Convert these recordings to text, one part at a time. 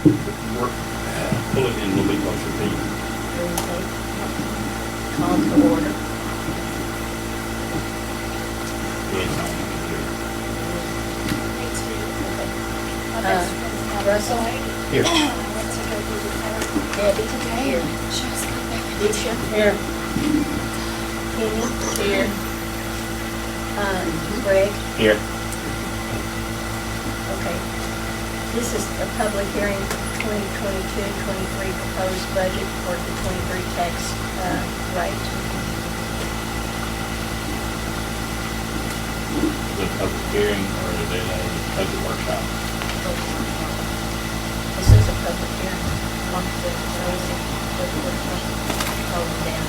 Pull it in a little bit closer to you. Call to order. It's on here. Russell? Here. Debbie? Here. Disha? Here. Kenny? Here. Greg? Here. Okay. This is a public hearing for 2022-23 proposed budget for the 23 tax rate. The public hearing or the budget workshop. This is a public hearing. Oh, down.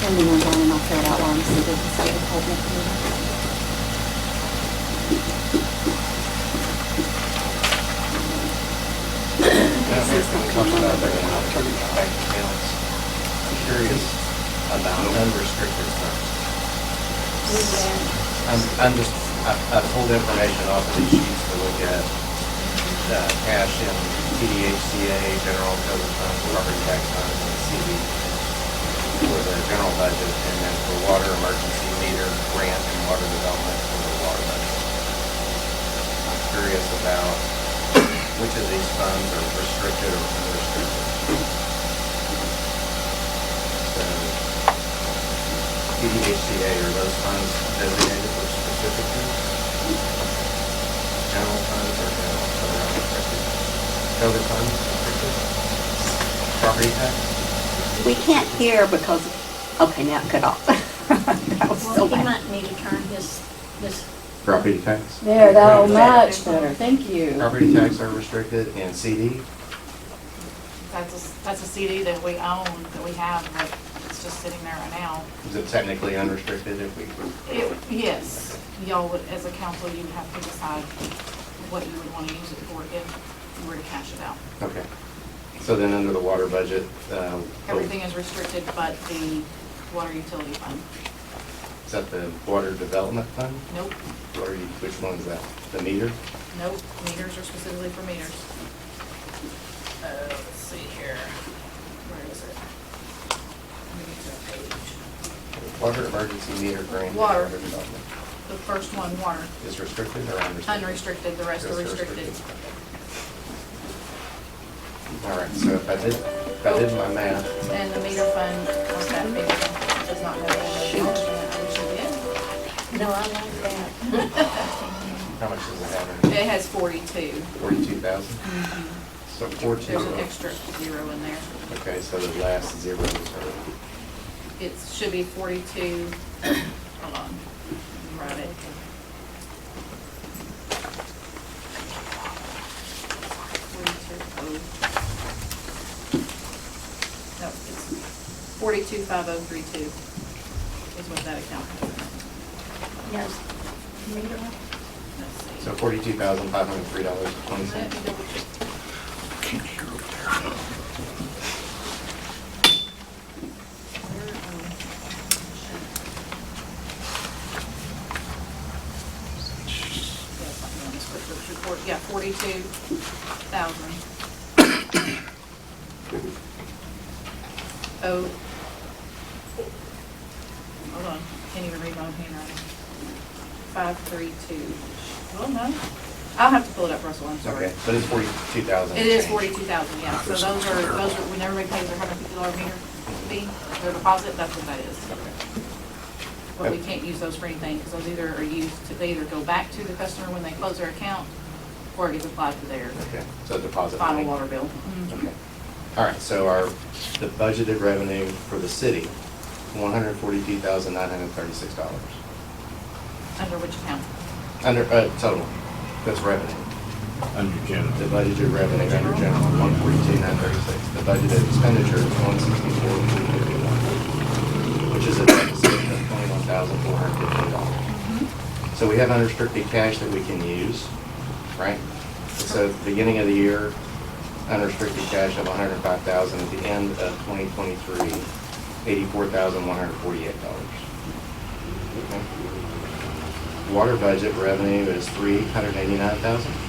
Tell me when John and I'll say it out loud and see if they can say the whole thing. I'm curious about unrestricted funds. I pulled information off of these sheets to look at cash in TDHCA, general COVID funds, property tax funds, and CD for the general budget, and then for water emergency meter grant and water development for the water budget. I'm curious about which of these funds are restricted or unrestricted. So, TDHCA, are those funds designated for specific use? General funds or general, so they're unrestricted? COVID funds, restricted? Property tax? We can't hear because, okay, now it cut off. That was so Well, he bad. might need to turn his Property tax? There, that'll much better, thank you. Property tax are restricted, and CD? That's a CD that we own, that we have, but it's just sitting there right now. Is it technically unrestricted if we? Yes, y'all would, as a council, you would have to decide what you would want to use it for if you were to cash it out. Okay. So then under the water budget, Everything is restricted but the water utility fund. is that the water development fund? Nope, Which one's that? The meter? nope, meters are specifically for meters. Let's see here, where is it? Let me get to that page. Water emergency meter grant. and Water. Development. The first one, water, Is restricted or unrestricted? unrestricted, the rest are Rest restricted. All right, so if I did my math, And the meter fund on that page does not have any acknowledgement, I wish it No, I like that. did. how much does it have? It has 42. 42,000? So 42. There's an extra zero in there. Okay, so the last zero is It should be 42, hold on, let me write it. No, it's 425032 is what that account is. Yes. Meter. Let's see. so $42,503.20. Let me double check. Can't hear over there. Report, yeah, 42,000. Oh. Hold on, can't even read my own handwriting. 532. Well, no, I'll have to pull it up, Russell, I'm sorry. Okay, but it's 42,000. It is 42,000, yeah, so those are, when everybody pays their $150 meter fee, their deposit, that's what that is. But we can't use those for anything, because those either are used to, they either go back to the customer when they close their account, or it gets applied to their Okay, so deposit final money. water bill. Okay. All right, so the budgeted revenue for the city, $142,936. Under which account? Under, total, that's revenue. Under general. The budgeted revenue under general, 142,936. The budgeted expenditure is 164,351. which is a deficit of $21,415. So we have unrestricted cash that we can use, right? So at the beginning of the year, unrestricted cash of $105,000. At the end of 2023, $84,148. Okay. Water budget revenue is $389,000.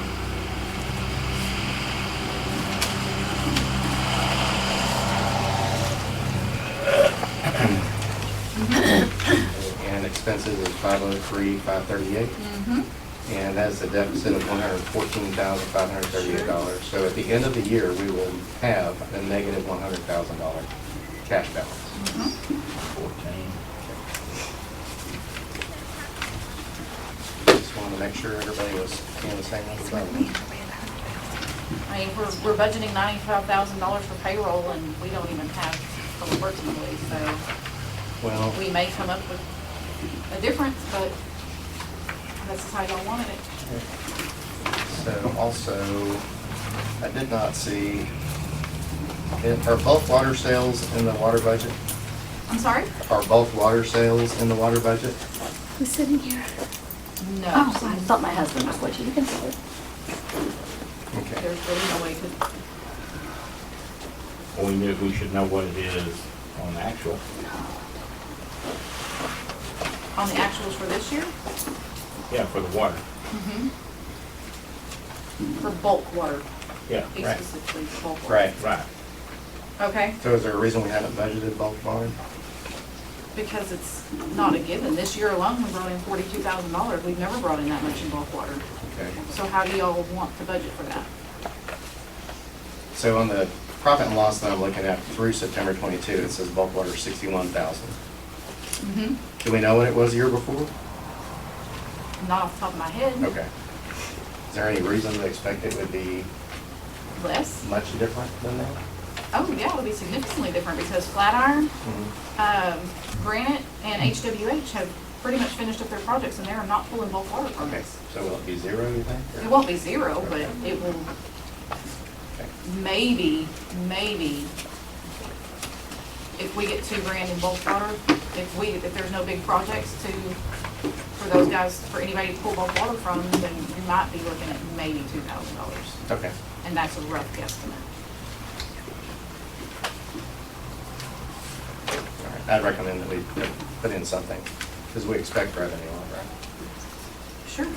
And expenses is $503,538. And that's a deficit of $114,538. So at the end of the year, we will have a negative $100,000 cash balance. 14. Just wanted to make sure everybody was in the same number. I mean, we're budgeting $95,000 for payroll, and we don't even have public works employees, so Well, we may come up with a difference, but that's just how y'all wanted it. so also, I did not see, are both water sales in the water budget? I'm sorry? Are both water sales in the water budget? Who's sitting here? No. Oh, I thought my husband was watching. You can say it. Okay. There's really no way to, Well, we should know what it is on the actual. on the actuals for this year, Yeah, for the water. for bulk water, Yeah, right. specifically bulk water. Right. Right. Okay, So is there a reason we haven't budgeted bulk water? because it's not a given. This year alone, we brought in $42,000. We've never brought in that much in bulk water. Okay. So how do y'all want to budget for that? So on the profit and loss that I'm looking at through September 22, it says bulk water 61,000. Do we know what it was the year before? Not off the top of my head. Okay. Is there any reason to expect it would be Less? much different than that? Oh, yeah, it'll be significantly different because Flatiron, Granite, and HWH have pretty much finished up their projects, and they're not pulling bulk water from Okay, us. so will it be zero, you think? or- It won't be zero, but it will Okay. maybe, if we get $2,000 in bulk water, if there's no big projects for those guys, for anybody to pull bulk water from, then you might be looking at maybe $2,000. Okay. And that's a rough guesstimate. All right. I'd recommend that we put in something, because we expect revenue on it, right? Sure.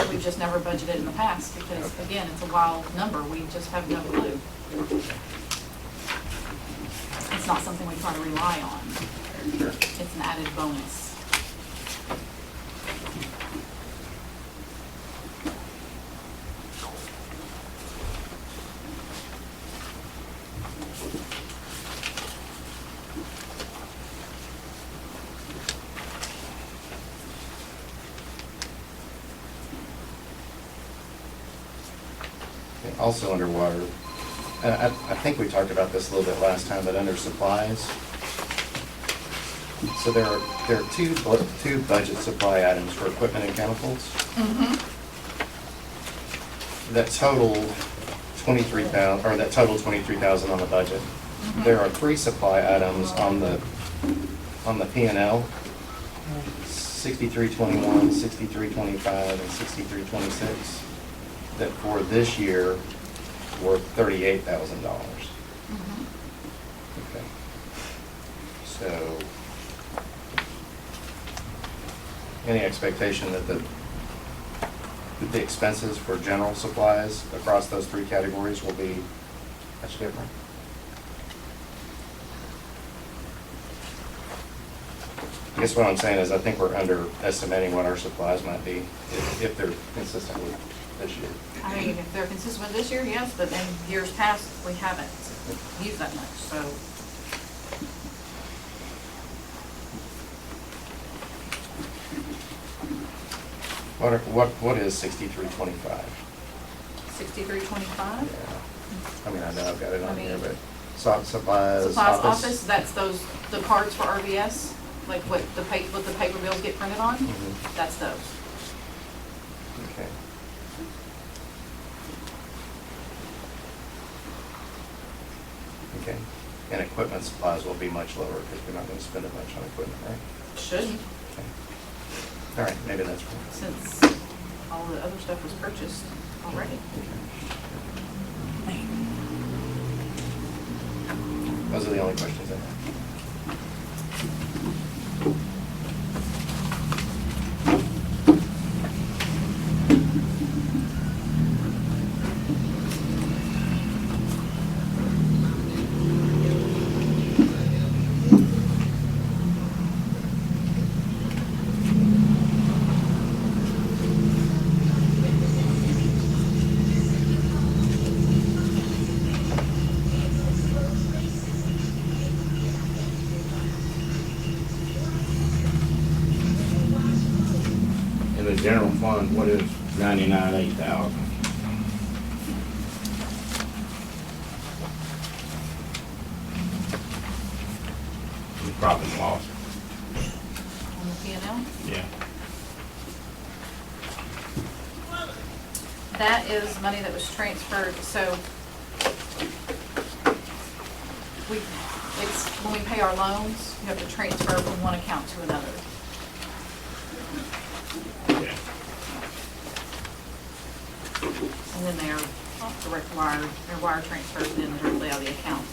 We've just never budgeted in the past because, again, it's a wild number. We just have no clue. It's not something we try to rely on. Sure. It's an added bonus. Okay, also underwater, I think we talked about this a little bit last time, but under supplies. So there are two budget supply items for equipment and chemicals. That total 23,000, or that total 23,000 on the budget. There are three supply items on the P&L, 6321, 6325, and 6326, that for this year were $38,000. Okay. So, any expectation that the expenses for general supplies across those three categories will be much different? I guess what I'm saying is I think we're underestimating what our supplies might be if they're consistent with this year. I mean, if they're consistent with this year, yes, but in years past, we haven't used that much, so. What is 6325? 6325? Yeah. I mean, I know I've got it on I here, mean, but supplies, Office, that's the cards for RVS, like what the paper bills get printed on, Mhm. that's those. Okay. Okay. And equipment supplies will be much lower because we're not going to spend a bunch on equipment, right? Shouldn't, Okay. All right, maybe that's wrong. since all the other stuff was purchased already. Those are the only questions I have. In the general fund, what is 99,800? The profit and loss, On the P and L. yeah. That is money that was transferred, so it's, when we pay our loans, you have to transfer from one account to another. Yeah. And then they're direct wire, their wire transfers in directly out of the account.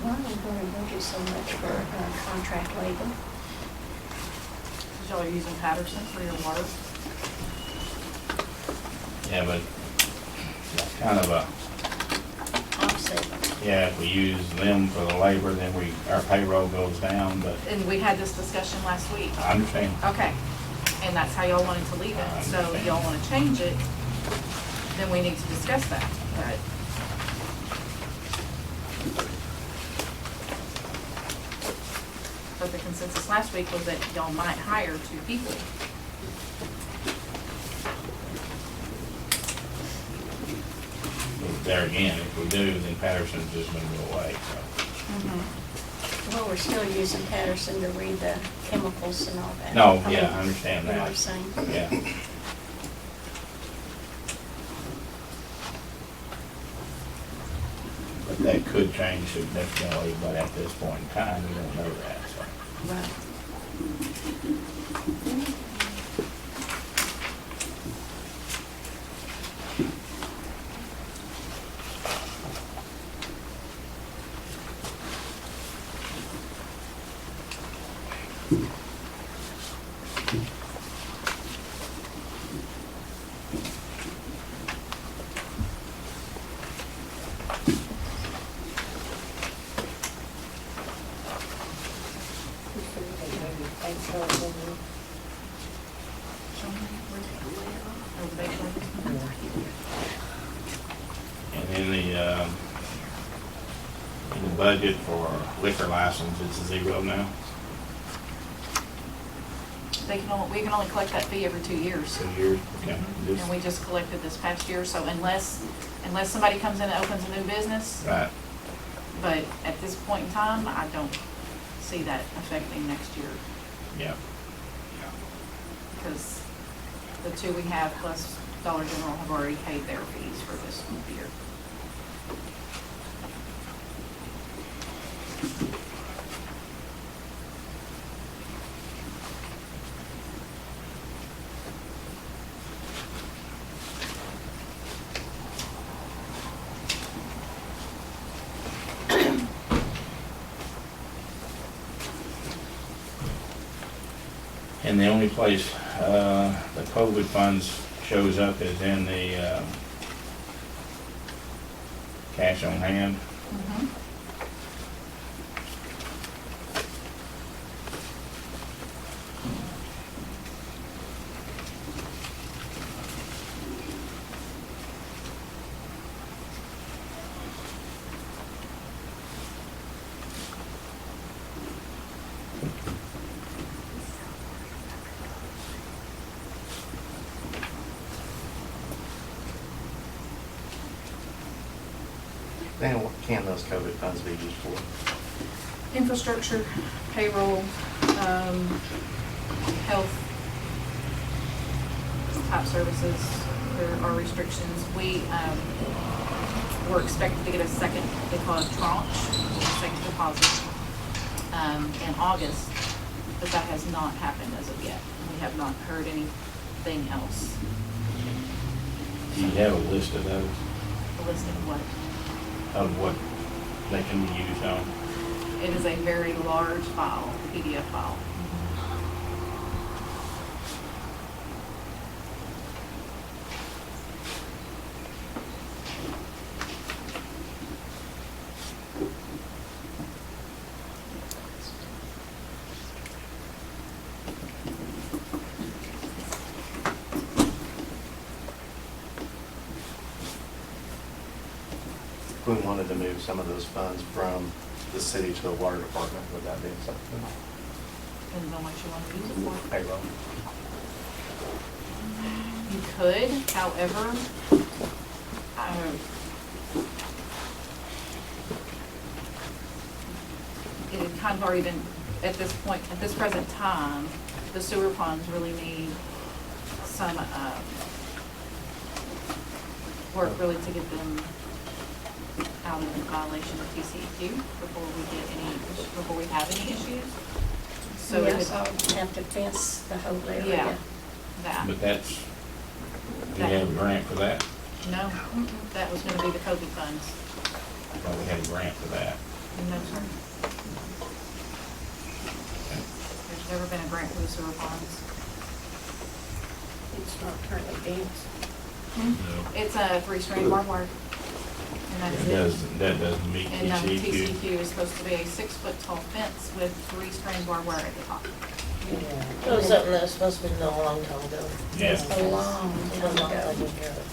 Why are we going to budget so much for contract labor? Because y'all are using Patterson for your water. Yeah, but that's kind of a, Offset. yeah, if we use them for the labor, then our payroll goes down, but And we had this discussion last week. I understand. Okay, and that's how y'all wanted to leave I it, so understand. if y'all wanna change it, then we need to discuss that, but. But the consensus last week was that y'all might hire 2 people. But there again, if we do, then Patterson's just gonna go away, so. Well, we're still using Patterson to read the chemicals and all that. No, I yeah, mean, I understand You know what that. I'm saying? Yeah. But that could change significantly, but at this point in time, we don't know that, so. Right. And in the budget for liquor license, it's 0 now, We can only collect that fee every 2 years. 2 years, okay. Just- And we just collected this past year, so unless somebody comes in and opens a new business, Right, but at this point in time, I don't see that affecting next year, yeah. because the 2 we have plus Dollar General have already paid their fees for this year. And the only place, the COVID funds shows up is in the, cash on hand. Mhm. Then what can those COVID funds be used for? Infrastructure, payroll, health type services, there are restrictions. We, were expected to get a second, they call it tranche, second deposit, in August, but that has not happened as of yet. We have not heard anything else. Do you have a list of those, A list of what? of what they can be used on? It is a very large file, PDF file. If we wanted to move some of those funds from the city to the water department, would that be acceptable? Depends on what you want to use it for. Payroll. You could, however, it had kind of already been, at this point, at this present time, the sewer funds really need some, work really to get them out of violation of TCEQ before we have any issues. So it Yes, would- I'll have to fence the whole area. Yeah, that. But that's, do you have a grant for that? No, that was gonna be the COVID funds. I thought we had a grant for that. No, sir. There's never been a grant for the sewer funds. It's not currently being. It's a 3-strand barbed wire. And that's That it. doesn't, that doesn't meet And TCEQ. TCQ is supposed to be a 6-foot tall fence with 3-strand barbed wire at the top. It was something that was supposed to be done a long time ago. Yeah. A long It time was not ago. taken care of.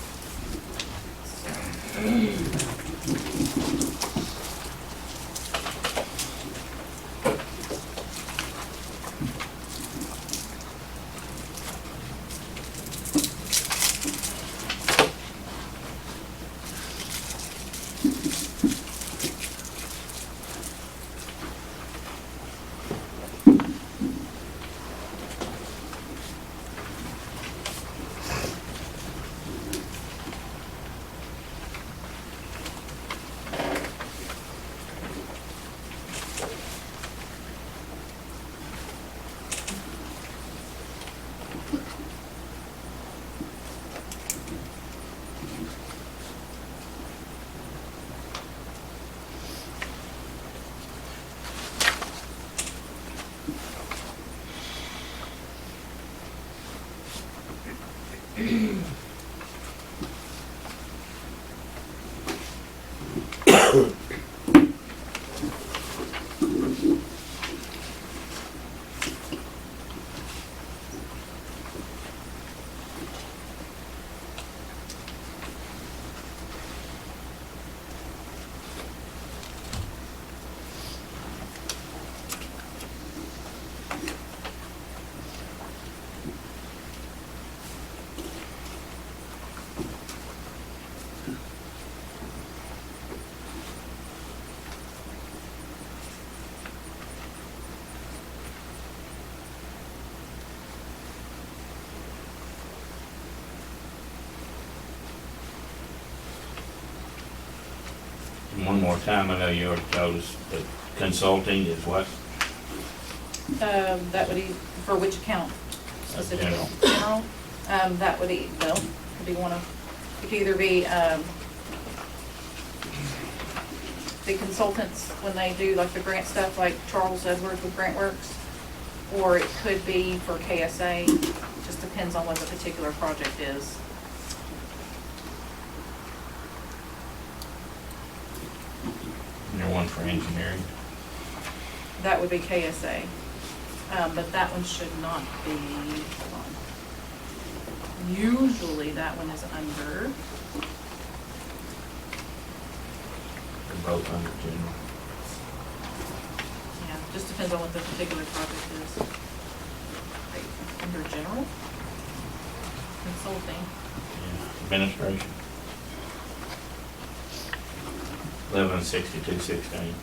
one more time, I know you already told us, but consulting is what? That would be, for which account specifically? General. General? That would be, well, could be one of, it could either be, the consultants, when they do like the grant stuff, like Charles Edwards with GrantWorks, or it could be for KSA, just depends on what the particular project is. And there one for engineering. That would be KSA, but that one should not be, hold on. Usually that one is under, They're both under general. yeah, just depends on what the particular project is. Right, under general, consulting, Yeah. Administration. 116216.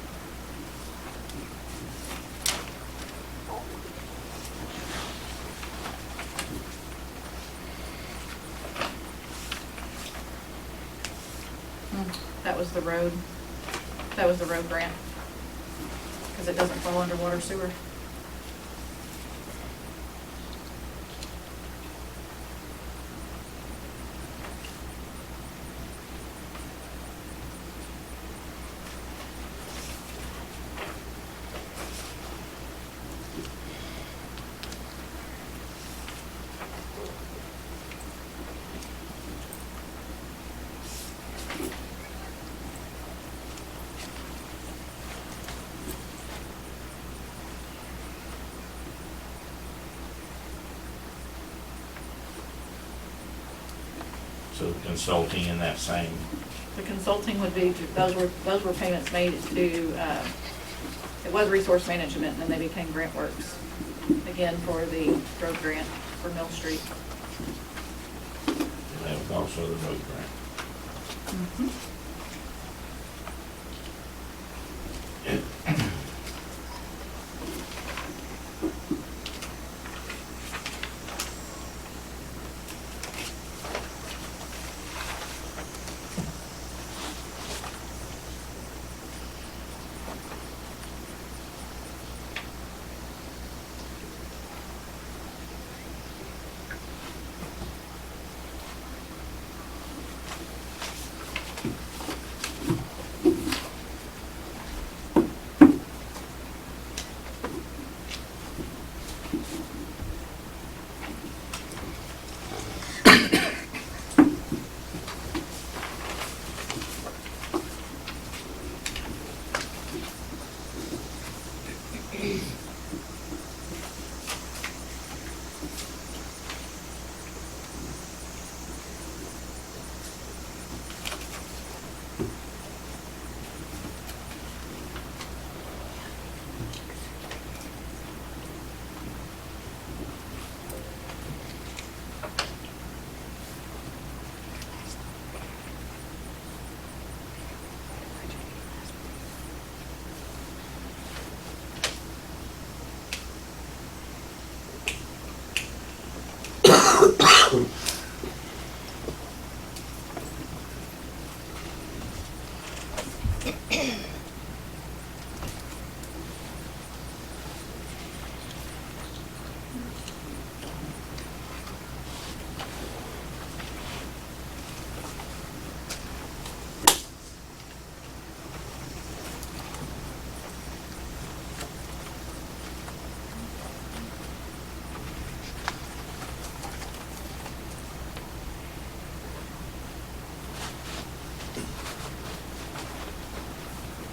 that was the road, grant, because it doesn't fall under water sewer. So consulting in that same, The consulting would be, those were payments made to, it was resource management, and then they became GrantWorks, again, for the road grant for Mill Street. and that was also the road grant.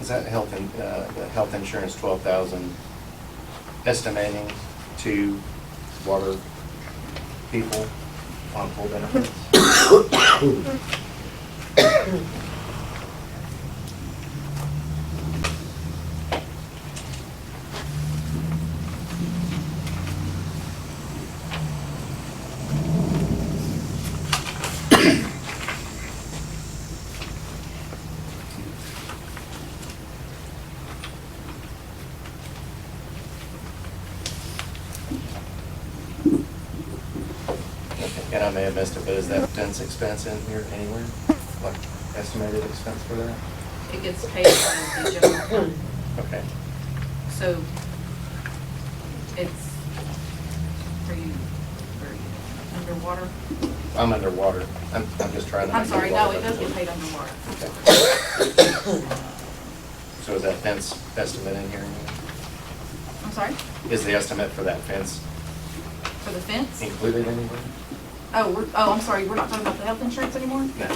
Is that the health insurance 12,000 estimating to water people on full benefits? And I may have missed it, but is that fence expense in here anywhere? Like estimated expense for that? It gets paid out of the general fund. Okay. So it's, are you underwater? I'm underwater. I'm just trying to. I'm make sorry, water no, it does better. get paid underwater. Okay. So is that fence estimate in here? I'm sorry, Is the estimate for that fence for the fence? included anywhere? Oh, I'm sorry, we're not talking about the health insurance anymore? No.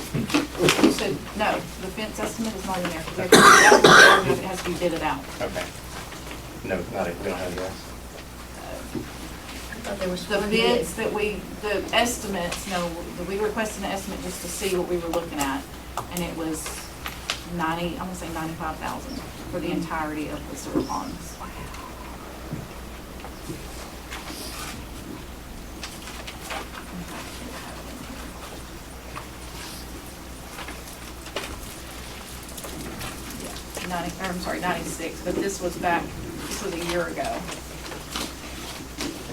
You said, no, the fence estimate is not in there, because it has to be bidded out. Okay. No, not, we don't have yours. I thought there was The one bid. bids that the estimates, no, we requested an estimate just to see what we were looking at, and it was 90, I'm gonna say 95,000 for the entirety of the sewer ponds. Yeah, 90, or I'm sorry, 96, but this was a year ago.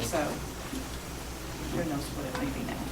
So, who knows what it may be now.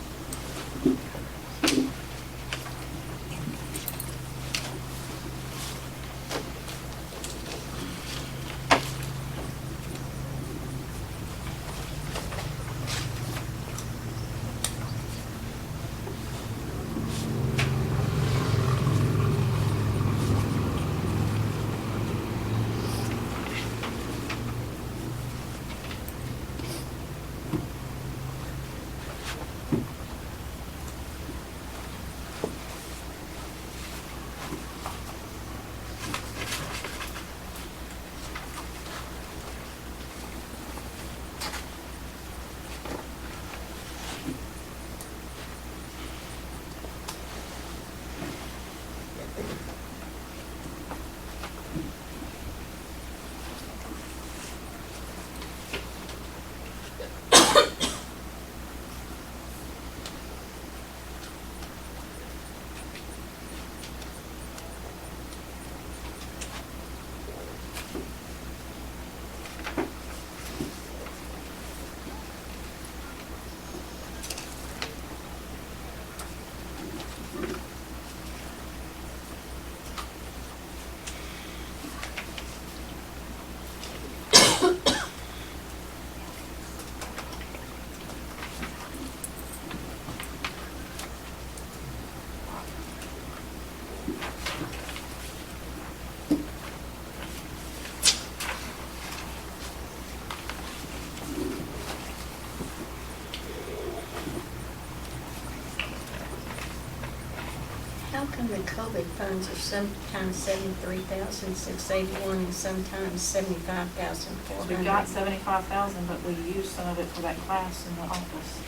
How come the COVID funds are sometimes 73,681 and sometimes 75,400? We got 75,000, but we used some of it for that class in the office.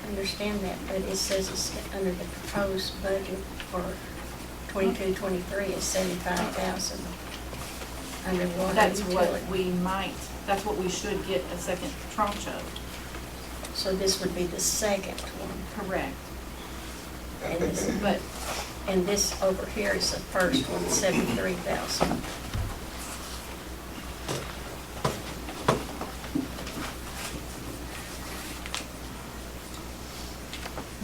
I understand that, but it says it's under the proposed budget for 22-23 is 75,000 under water That's utility. that's what we should get a second tranche of. So this would be the second one. Correct. But, and this over here is the first one, 73,000.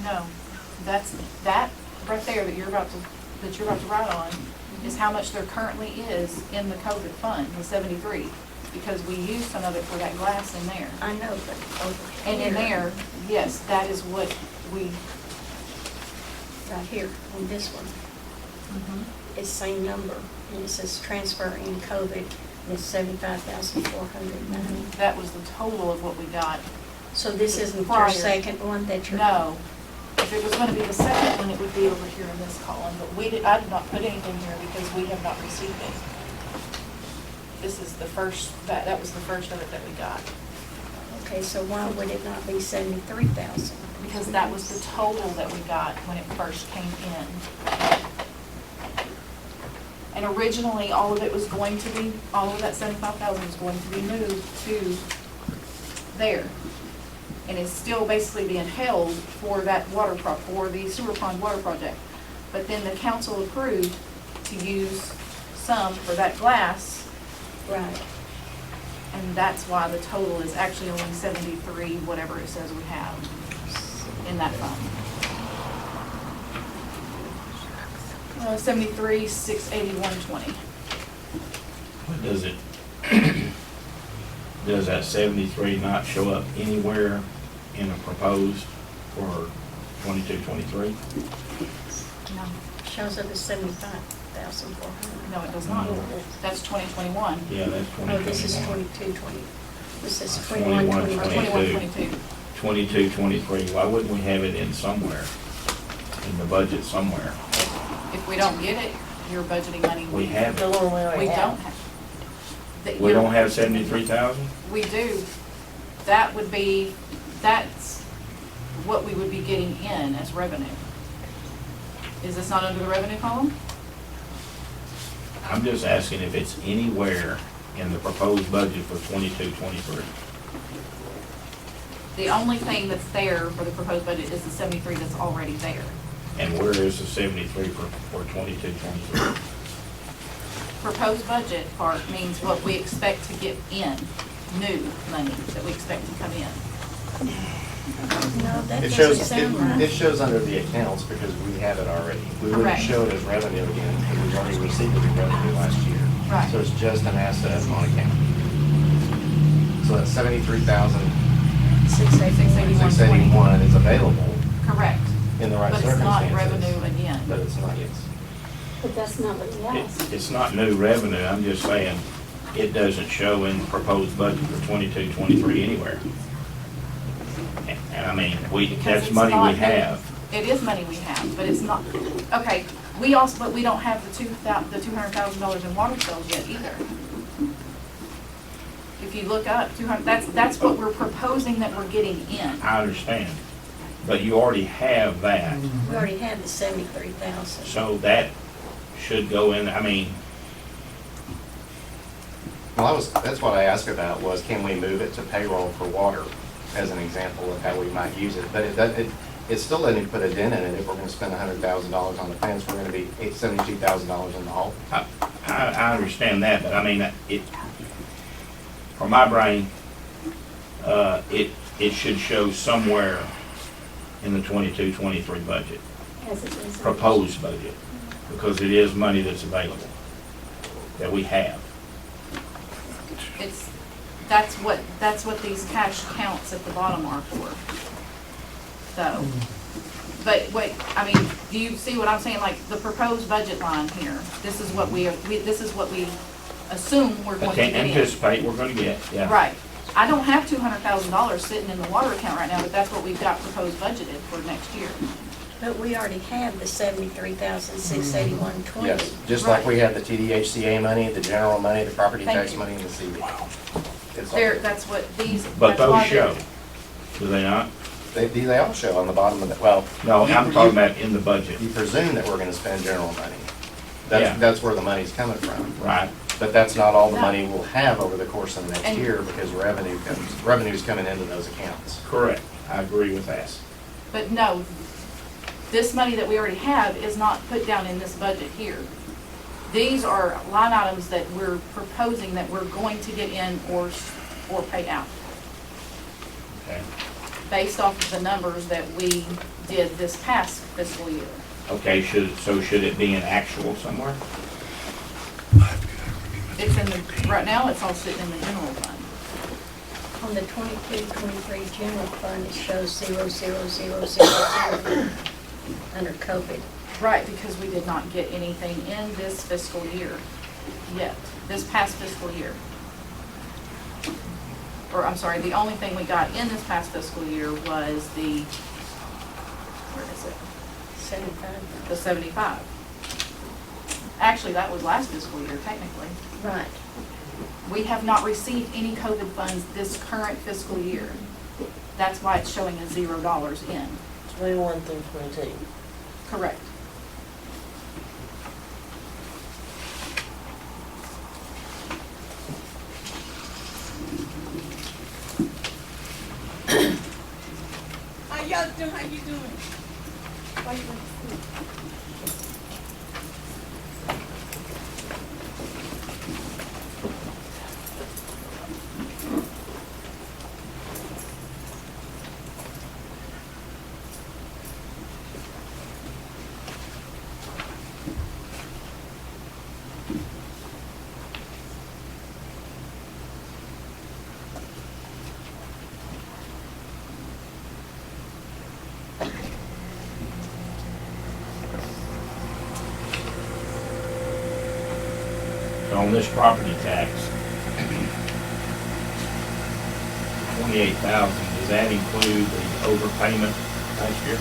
No, that right there that you're about to write on is how much there currently is in the COVID fund, the 73, because we used some of it for that glass in there. I know, but over here. And in there, yes, that is what we. Right here, on this one, it's same number, and it says transfer in COVID, and it's 75,490. That was the total of what we got. So this isn't your Prior. second one that you're? No. If it was gonna be the second one, it would be over here in this column, but I did not put anything here because we have not received it. This is the first, that was the first of it that we got. Okay, so why would it not be 73,000? Because that was the total that we got when it first came in. And originally, all of that 75,000 was going to be moved to there. And it's still basically being held for that for the sewer pond water project. But then the council approved to use some for that glass, Right. and that's why the total is actually only 73, whatever it says we have in that fund. $73,681.20. But does it, does that 73 not show up anywhere in a proposed for 22, 23? No, Shows up as 75,400. no, it does not. That's 2021. Yeah, that's 2021. Oh, this is 22, this is 21, 21, Or 22. 21, 22. 22, 23, why wouldn't we have it in somewhere, in the budget somewhere? If we don't get it, you're budgeting money. We have The it. one we already We have. don't have. That We you're- don't have 73,000? We do. That would be, that's what we would be getting in as revenue. Is this not under the revenue column? I'm just asking if it's anywhere in the proposed budget for 22, 23. The only thing that's there for the proposed budget is the 73 that's already there. And where is the 73 for 22, 23? Proposed budget part means what we expect to get in, new money that we expect to come in. No, that It doesn't shows, sound it right. shows under the accounts because we have it already. We wouldn't Correct. show it as revenue again because we've already received it as revenue last year. Right. So it's just an asset on account. So that 73,000, 681. 681 is available Correct. in the right But it's not circumstances. revenue again. But it's not, yes. But that's not what he asked. It's not new revenue, I'm just saying, it doesn't show in the proposed budget for 22, 23 anywhere. And I mean, Because that's it's money not we new. have. It is money we have, but it's not, okay, we also, but we don't have the $200,000 in water sales yet either. If you look up, 200, that's what we're proposing that we're getting in. I understand, but you already have that, We already had the 73,000. so that should go in, I mean, Well, that's what I asked about was can we move it to payroll for water as an example of how we might use it. But it still doesn't put a dent in it if we're going to spend $100,000 on the fence, we're going to be $72,000 in the hole. I understand that, but I mean, it, for my brain, it should show somewhere in the 22, 23 budget, As it is. proposed budget, because it is money that's available, that we have. That's what these cash counts at the bottom are for. So, but wait, I mean, do you see what I'm saying? Like the proposed budget line here, this is what we assume we're going to Can't get in. anticipate we're gonna get, yeah. Right. I don't have $200,000 sitting in the water account right now, but that's what we've got proposed budgeted for next year. But we already have the 73,681.20. Yes, just like we have the TDHCA money, the general money, the property Thank tax you. money, and the CV. It's all There, there. that's what these. But that's why those they're- show, do they not? They all show on the bottom of the, well. No, you- I'm talking about in the budget, You presume that we're gonna spend general money. Yeah. That's where the money's coming from. right? But that's not all the No. money we'll have over the course of the next And- year because revenue's coming into those accounts. Correct, I agree with that. But no, this money that we already have is not put down in this budget here. These are line items that we're proposing that we're going to get in or pay out, Okay, based off of the numbers that we did this past fiscal year. okay, should it be an actual somewhere? It's in the, right now, it's all sitting in the general fund. On the 22-23 general fund, it shows 00000 under COVID. Right, because we did not get anything in this fiscal year yet, this past fiscal year. Or, I'm sorry, the only thing we got in this past fiscal year was the, where is it? 75. The 75. Actually, that was last fiscal year technically. Right. We have not received any COVID funds this current fiscal year. That's why it's showing as $0 in. 21 through 22. Correct. How y'all doing? How you doing? Why you went to sleep? on this property tax, 28,000, does that include the overpayment last year?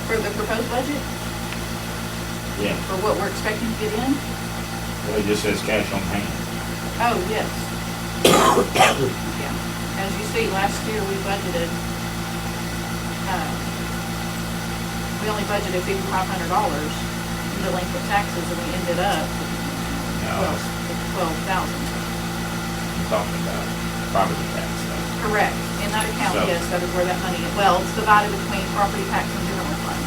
For the proposed budget, Yeah, for what we're expecting to get in? well, it just says cash on hand. Oh, yes. Yeah. As you see, last year we budgeted, we only budgeted $5,500 in delinquent taxes, and we ended up No, with 12,000. I'm talking about property tax though. Correct. In that account, So- yes, that is where that money is. Well, it's divided between property tax and general fund.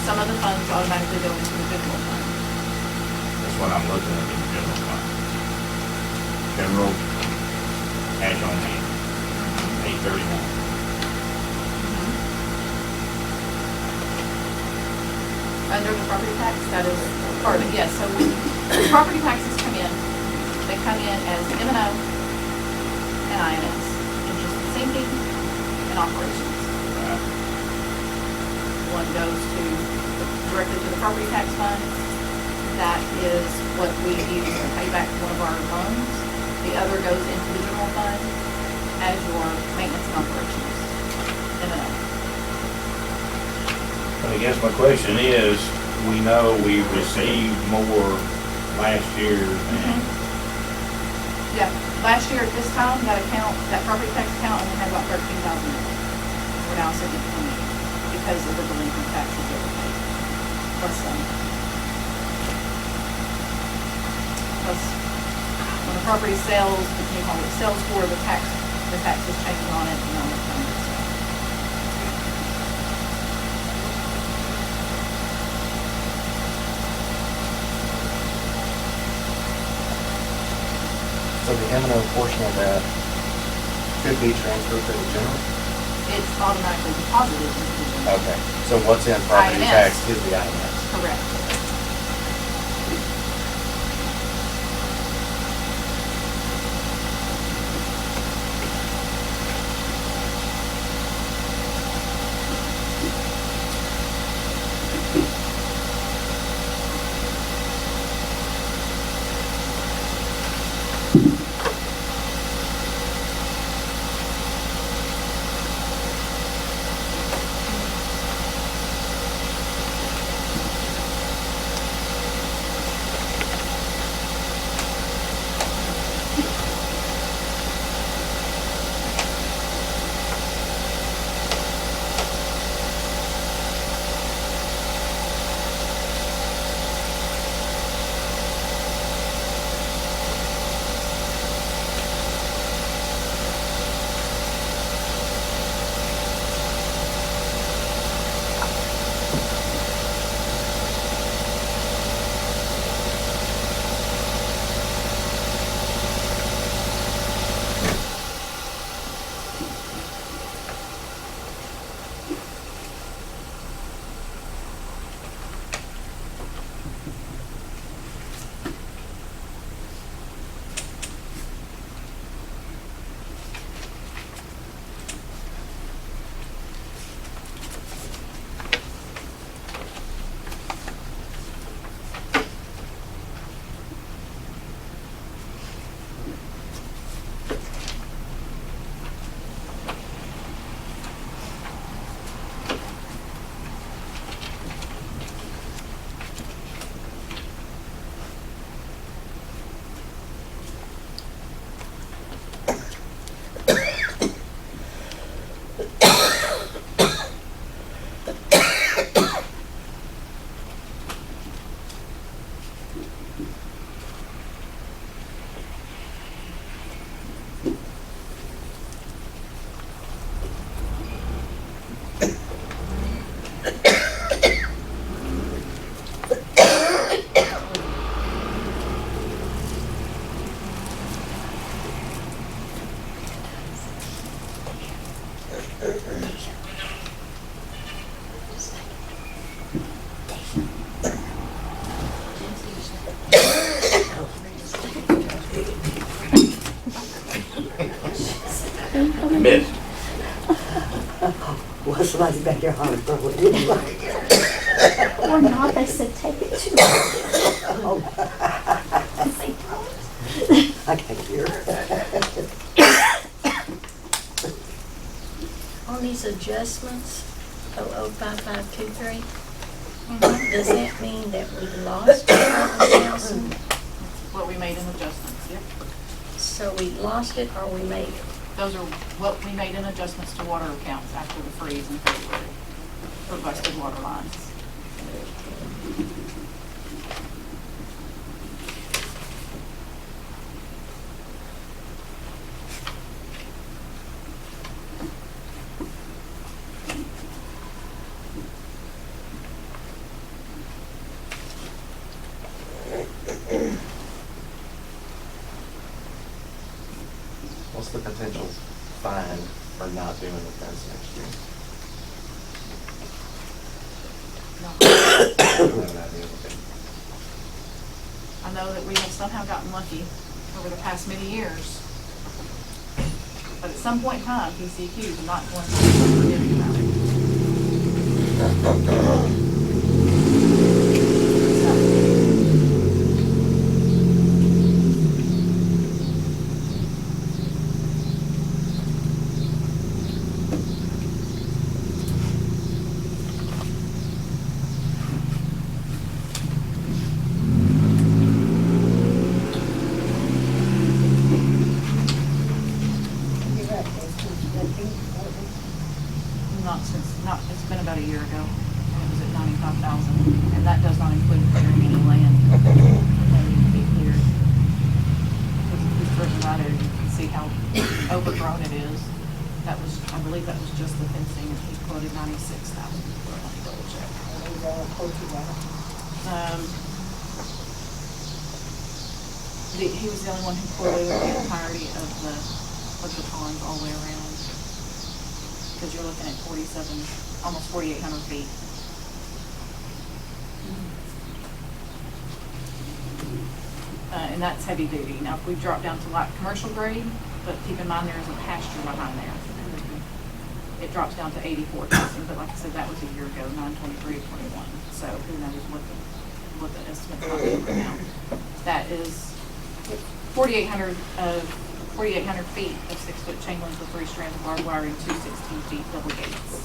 Some of the funds automatically go into the general fund. That's what I'm looking at in the general fund. General, cash on hand, 831. Under the property tax, that is part of it, yes. So property taxes come in, they come in as M&O and INS, interest and sinking and operations. Right. One goes directly to the property tax fund. That is what we use to pay back one of our loans. The other goes into the general fund as your maintenance and operations, M&O. But I guess my question is, we know we received more last year than, Yeah, last year at this time, that account, that property tax account only had about 13,000 in it. We're now sitting at 28 because of the delinquent taxes that were paid. Plus, when the property sells, depending on what it sells for, the tax is changing on it and on the fund itself. So the M&O portion of that could be transferred to the general? It's automatically deposited into the general. Okay, so what's in property INS. tax is the INS. Correct. Miss, Well, somebody's back there hard for it, didn't they? Or not, they said take it to. I can't hear. On these adjustments, 005523, Mhm. does that mean that we lost 11,000? What we made in adjustments, yep. So we lost it or we made it? Those are what we made in adjustments to water accounts after the freeze in February for busted water lines. What's the potential fine for not doing the fence next year? I don't have an idea. Okay. I know that we have somehow gotten lucky over the past many years. But at some point in time, PCQs are not going to be forgiving about it. It's been about a year ago, and it was at 95,000, and that does not include clearing any land that needed to be cleared. It's driven right there, you can see how overgrown it is. That was, I believe that was just the fencing, and he quoted 96,000. Let me double check. He was the only one who quoted the entirety of the ponds all the way around. Because you're looking at 47, almost 4,800 feet. And that's heavy duty. Now, if we drop down to light commercial grade, but keep in mind there is a pasture behind there. It drops down to 84,000, but like I said, that was a year ago, 9/23 of 21. So who knows what the estimate's going to be right now. That is 4,800 feet of 6-foot chain link with 3 strands of barbed wire and 2 16-feet double gates.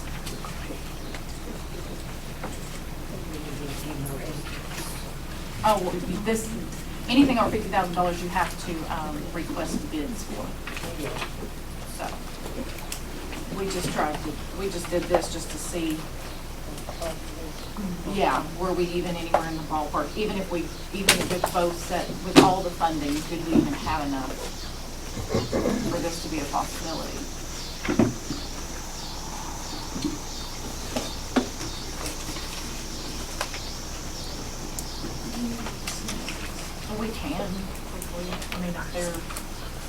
Oh, well, anything over $50,000 you have to request bids for. So we just did this just to see, yeah, were we even anywhere in the ballpark? Even if with both set, with all the funding, could we even have enough for this to be a possibility? Well, we can quickly. I mean, if they're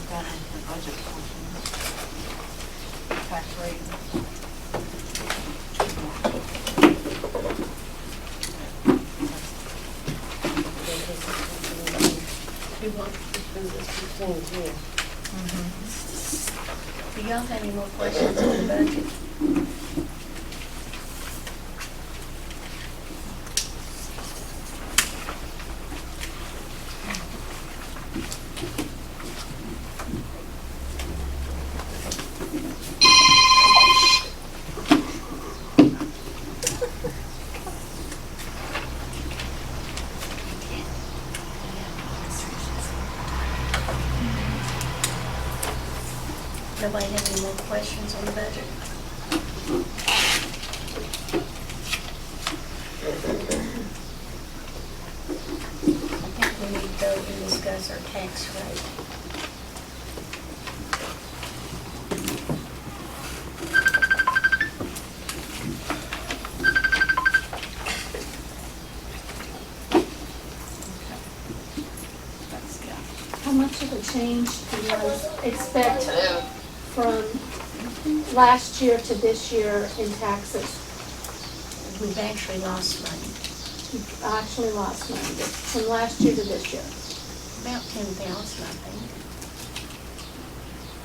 done with the budget portion, tax rate. We want to do this between here. Do y'all have any more questions on the budget? Nobody have any more questions on the budget? I think we need to go and discuss our tax rate. How much of a change do you guys expect from last year to this year in taxes? We've actually lost money, You actually lost money from last year to this year. about 10,000, I think.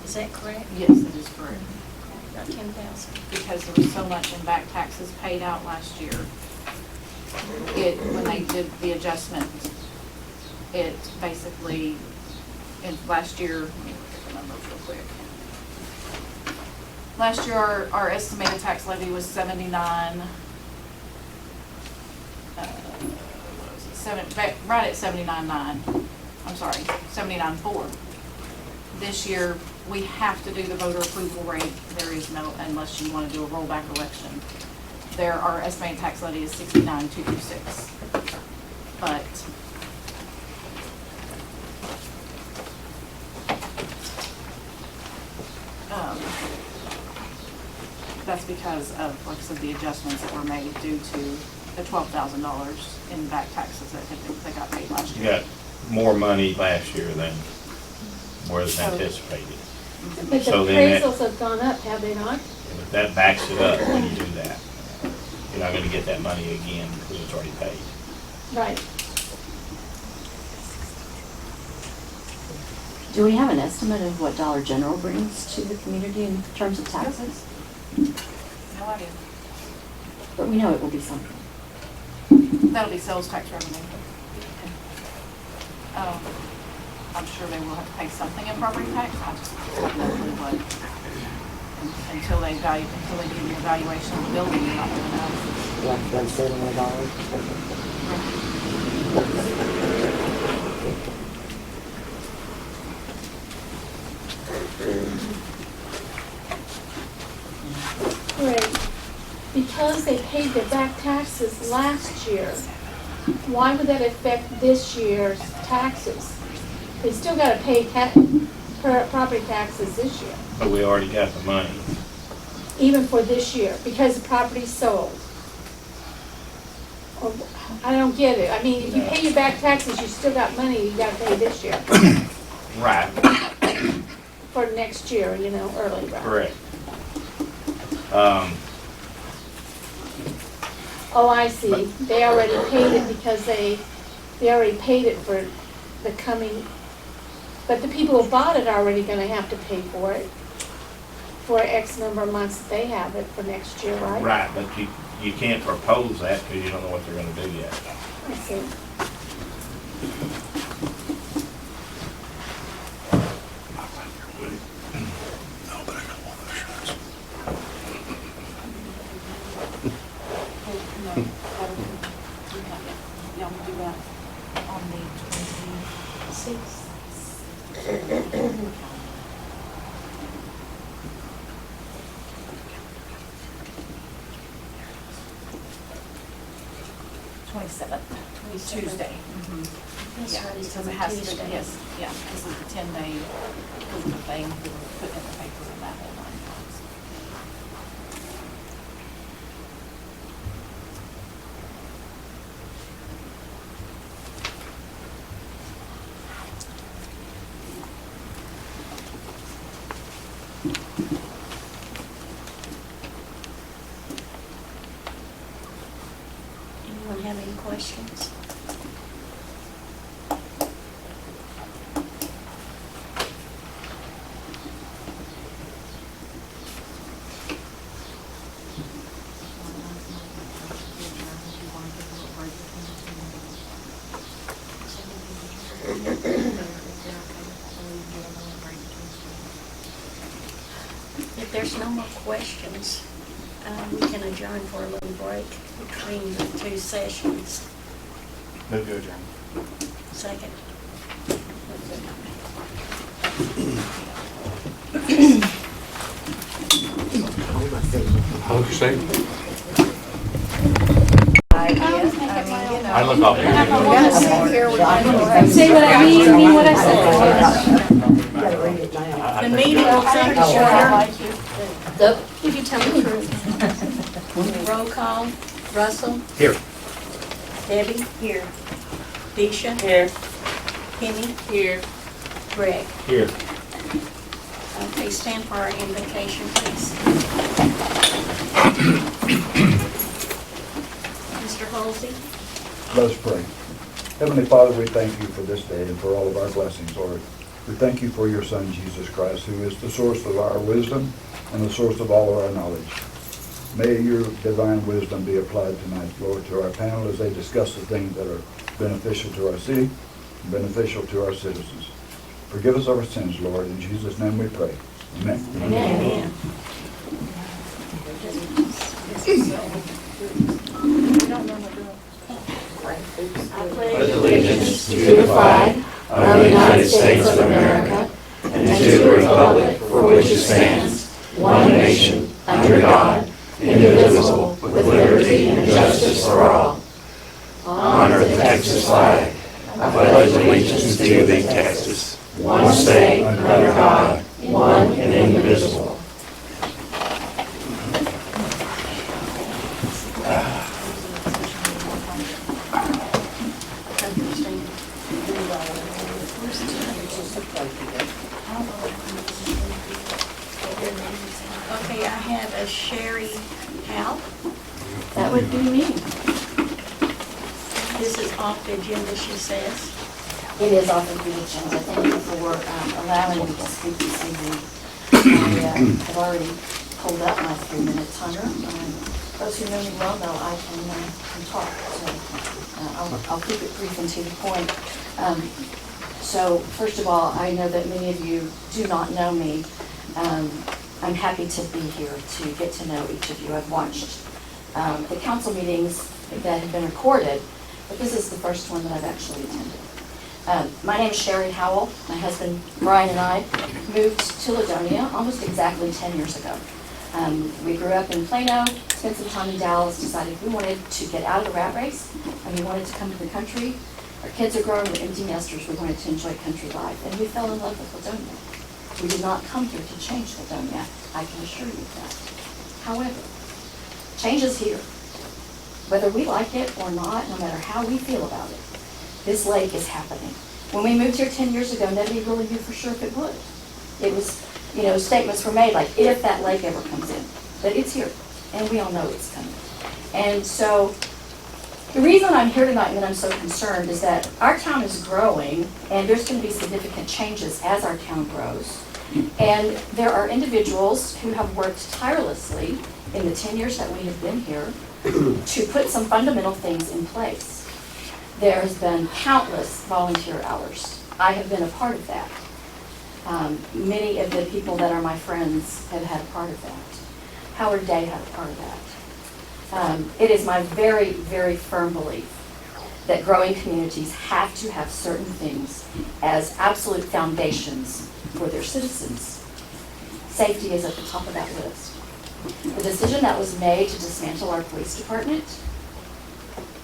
Is that correct? Yes, that is correct. About 10,000. Because there was so much in back taxes paid out last year. When they did the adjustment, it basically And last year, let me look at the numbers real quick. Last year, our estimated tax levy was 79, what was it, right at 79.9. I'm sorry, 79.4. This year, we have to do the voter approval rate. There is no, unless you want to do a rollback election. Our estimated tax levy is 69,226. But that's because of, like I said, the adjustments that were made due to the $12,000 in back taxes that got paid last You year. got more money last year than was anticipated. But the So then appraisals have gone up, have they not? But that backs it up when you do that. You're not gonna get that money again because it's already paid. Right. Do we have an estimate of what Dollar General brings to the community in terms of taxes? No idea. But we know it will be something. That'll be sales tax revenue. I'm sure they will have to pay something in property tax, I just have no clue what. Until they give you a valuation of the building, you're not gonna know. Like $170. Right. Because they paid their back taxes last year, why would that affect this year's taxes? They still gotta pay property taxes this year, But we already got the money. even for this year, because the property's sold. Or, I don't get it. I mean, if you pay your back taxes, you still got money you gotta pay this year, Right, for next year, you know, early, right? correct. Oh, I see. They already paid it because they already paid it for the coming, but the people who bought it are already gonna have to pay for it for X number of months that they have it for next year, right? Right, but you can't propose that because you don't know what they're gonna do yet. I see. Y'all will do that on the 26th. 27th, Tuesday. That's Yeah, right, it's because on it has to, Tuesday. yes, yeah, this is the 10-day, because of the thing we were putting in the paper and that whole nine yards. Anyone have any questions? If there's no more questions, we can adjourn for a little break between the two sessions. Move to adjourn. Second. How'd you say? I look off here. Say what I mean what I said. You gotta read it now. The meeting will come shorter. If you tell the truth. Roll call. Russell? Here. Debbie? Here. Deisha? Here. Penny? Here. Greg? Here. Okay, stand for our invocation, please. Mr. Halsey? Let us pray. Heavenly Father, we thank you for this day and for all of our blessings, Lord. We thank you for your Son, Jesus Christ, who is the source of our wisdom and the source of all of our knowledge. May your divine wisdom be applied tonight, Lord, to our panel as they discuss the things that are beneficial to our city and beneficial to our citizens. Forgive us our sins, Lord. In Jesus' name we pray. Amen. Amen. I pledge allegiance to to the flag of the United States of America and to the republic for which it stands, one nation, under God, indivisible, with liberty and justice for all. Honor the Texas flag. I pledge allegiance to thee, Texas, one state, under God, one and indivisible. Okay, I have a Sherry Howe. That would be me. This is off the agenda, she says. It is off of the agenda. Thank you for allowing me to speak this evening. I have already pulled up my 3-minute timer. Those who know me well know I can talk, so I'll keep it brief and to the point. So first of all, I know that many of you do not know me. I'm happy to be here to get to know each of you. I've watched the council meetings that have been recorded, but this is the first one that I've actually attended. My name is Sherry Howell. My husband Brian and I moved to Ladonia almost exactly 10 years ago. We grew up in Plano, spent some time in Dallas, decided we wanted to get out of the rat race, and we wanted to come to the country. Our kids are grown, we're empty nesters, we wanted to enjoy country life, and we fell in love with Ladonia. We did not come here to change Ladonia, I can assure you of that. However, change is here. Whether we like it or not, no matter how we feel about it, this lake is happening. When we moved here 10 years ago, nobody really knew for sure if it would. It was, statements were made like, if that lake ever comes in. But it's here, and we all know it's coming. And so, the reason I'm here tonight and that I'm so concerned is that our town is growing, and there's going to be significant changes as our town grows. And there are individuals who have worked tirelessly in the 10 years that we have been here to put some fundamental things in place. There has been countless volunteer hours. I have been a part of that. Many of the people that are my friends have had a part of that. Howard Day had a part of that. It is my very, very firm belief that growing communities have to have certain things as absolute foundations for their citizens. Safety is at the top of that list. The decision that was made to dismantle our police department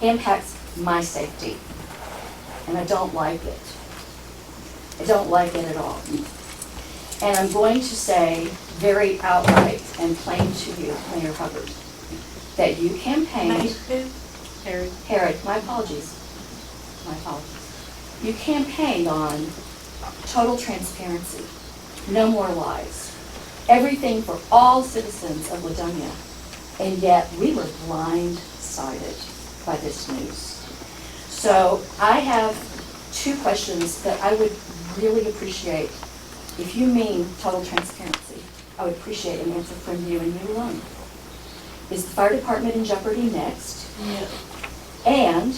impacts my safety, and I don't like it. I don't like it at all. And I'm going to say very outright and plain to you, Mayor Hubbard, that you campaigned, Herod, my apologies. You campaigned on total transparency, no more lies, everything for all citizens of Ladonia, and yet we were blindsided by this news. So I have 2 questions that I would really appreciate. If you mean total transparency, I would appreciate an answer from you and you alone. Is the fire department in jeopardy next? No. And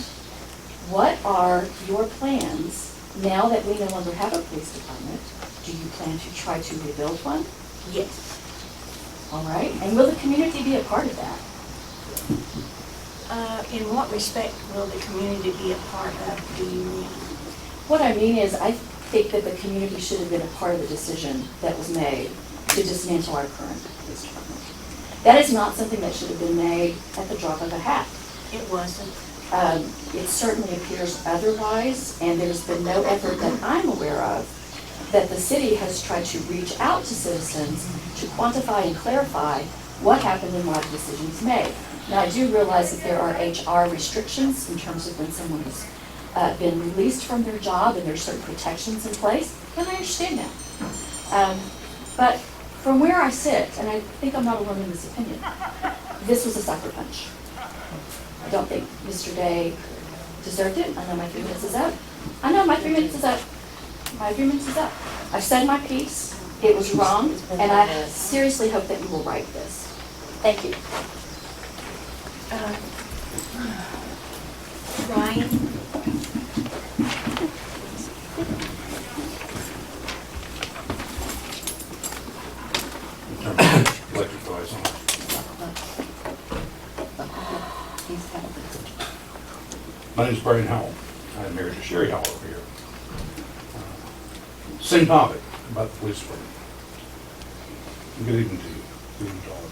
what are your plans now that we no longer have a police department? Do you plan to try to rebuild one? Yes. All right. And will the community be a part of that? In what respect will the community be a part of, do you mean? What I mean is, I think that the community should have been a part of the decision that was made to dismantle our current police department. That is not something that should have been made at the drop of a hat. It wasn't. It certainly appears otherwise, and there's been no effort that I'm aware of that the city has tried to reach out to citizens to quantify and clarify what happened and why the decision was made. Now, I do realize that there are HR restrictions in terms of when someone has been released from their job and there's certain protections in place, and I understand that. But from where I sit, and I think I'm not alone in this opinion, this was a sucker punch. I don't think Mr. Day deserved it. I know my 3 minutes is up. I know my 3 minutes is up. My 3 minutes is up. I've said my piece. It was wrong, and I seriously hope that you will right this. Thank you. Ryan? My name is Brian Howell. I'm married to Sherry Howell over here. Same topic about the police department. Good evening to you. Good evening to all of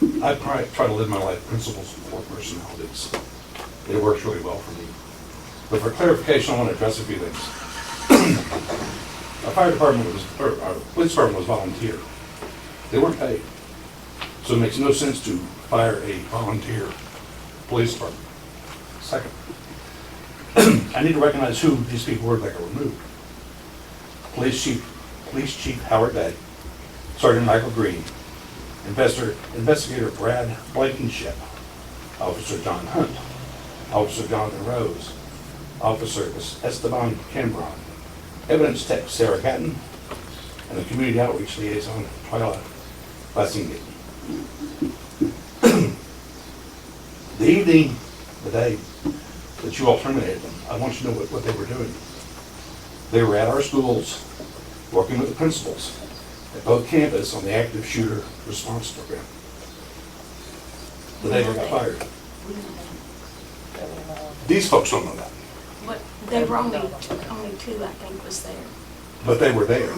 you. I try to live my life principles before personalities. It works really well for me. But for clarification, I want to address a few things. Our fire department our police department was volunteer. They weren't paid. So it makes no sense to fire a volunteer police department. Second, I need to recognize who these people were that got removed. Police Chief Howard Day, Sergeant Michael Green, Investigator Brad Blankenship, Officer John Hunt, Officer Jonathan Rose, Officer Esteban Cambron, Evidence Tech Sarah Catton, and the Community Outreach Liaison Twyla Bassingate. The evening, the day that you all terminated them, I want you to know what they were doing. They were at our schools, working with the principals at both campus on the active shooter response program. The day they got fired. These folks don't know that. What, they were only two, I think, was there. But they were there.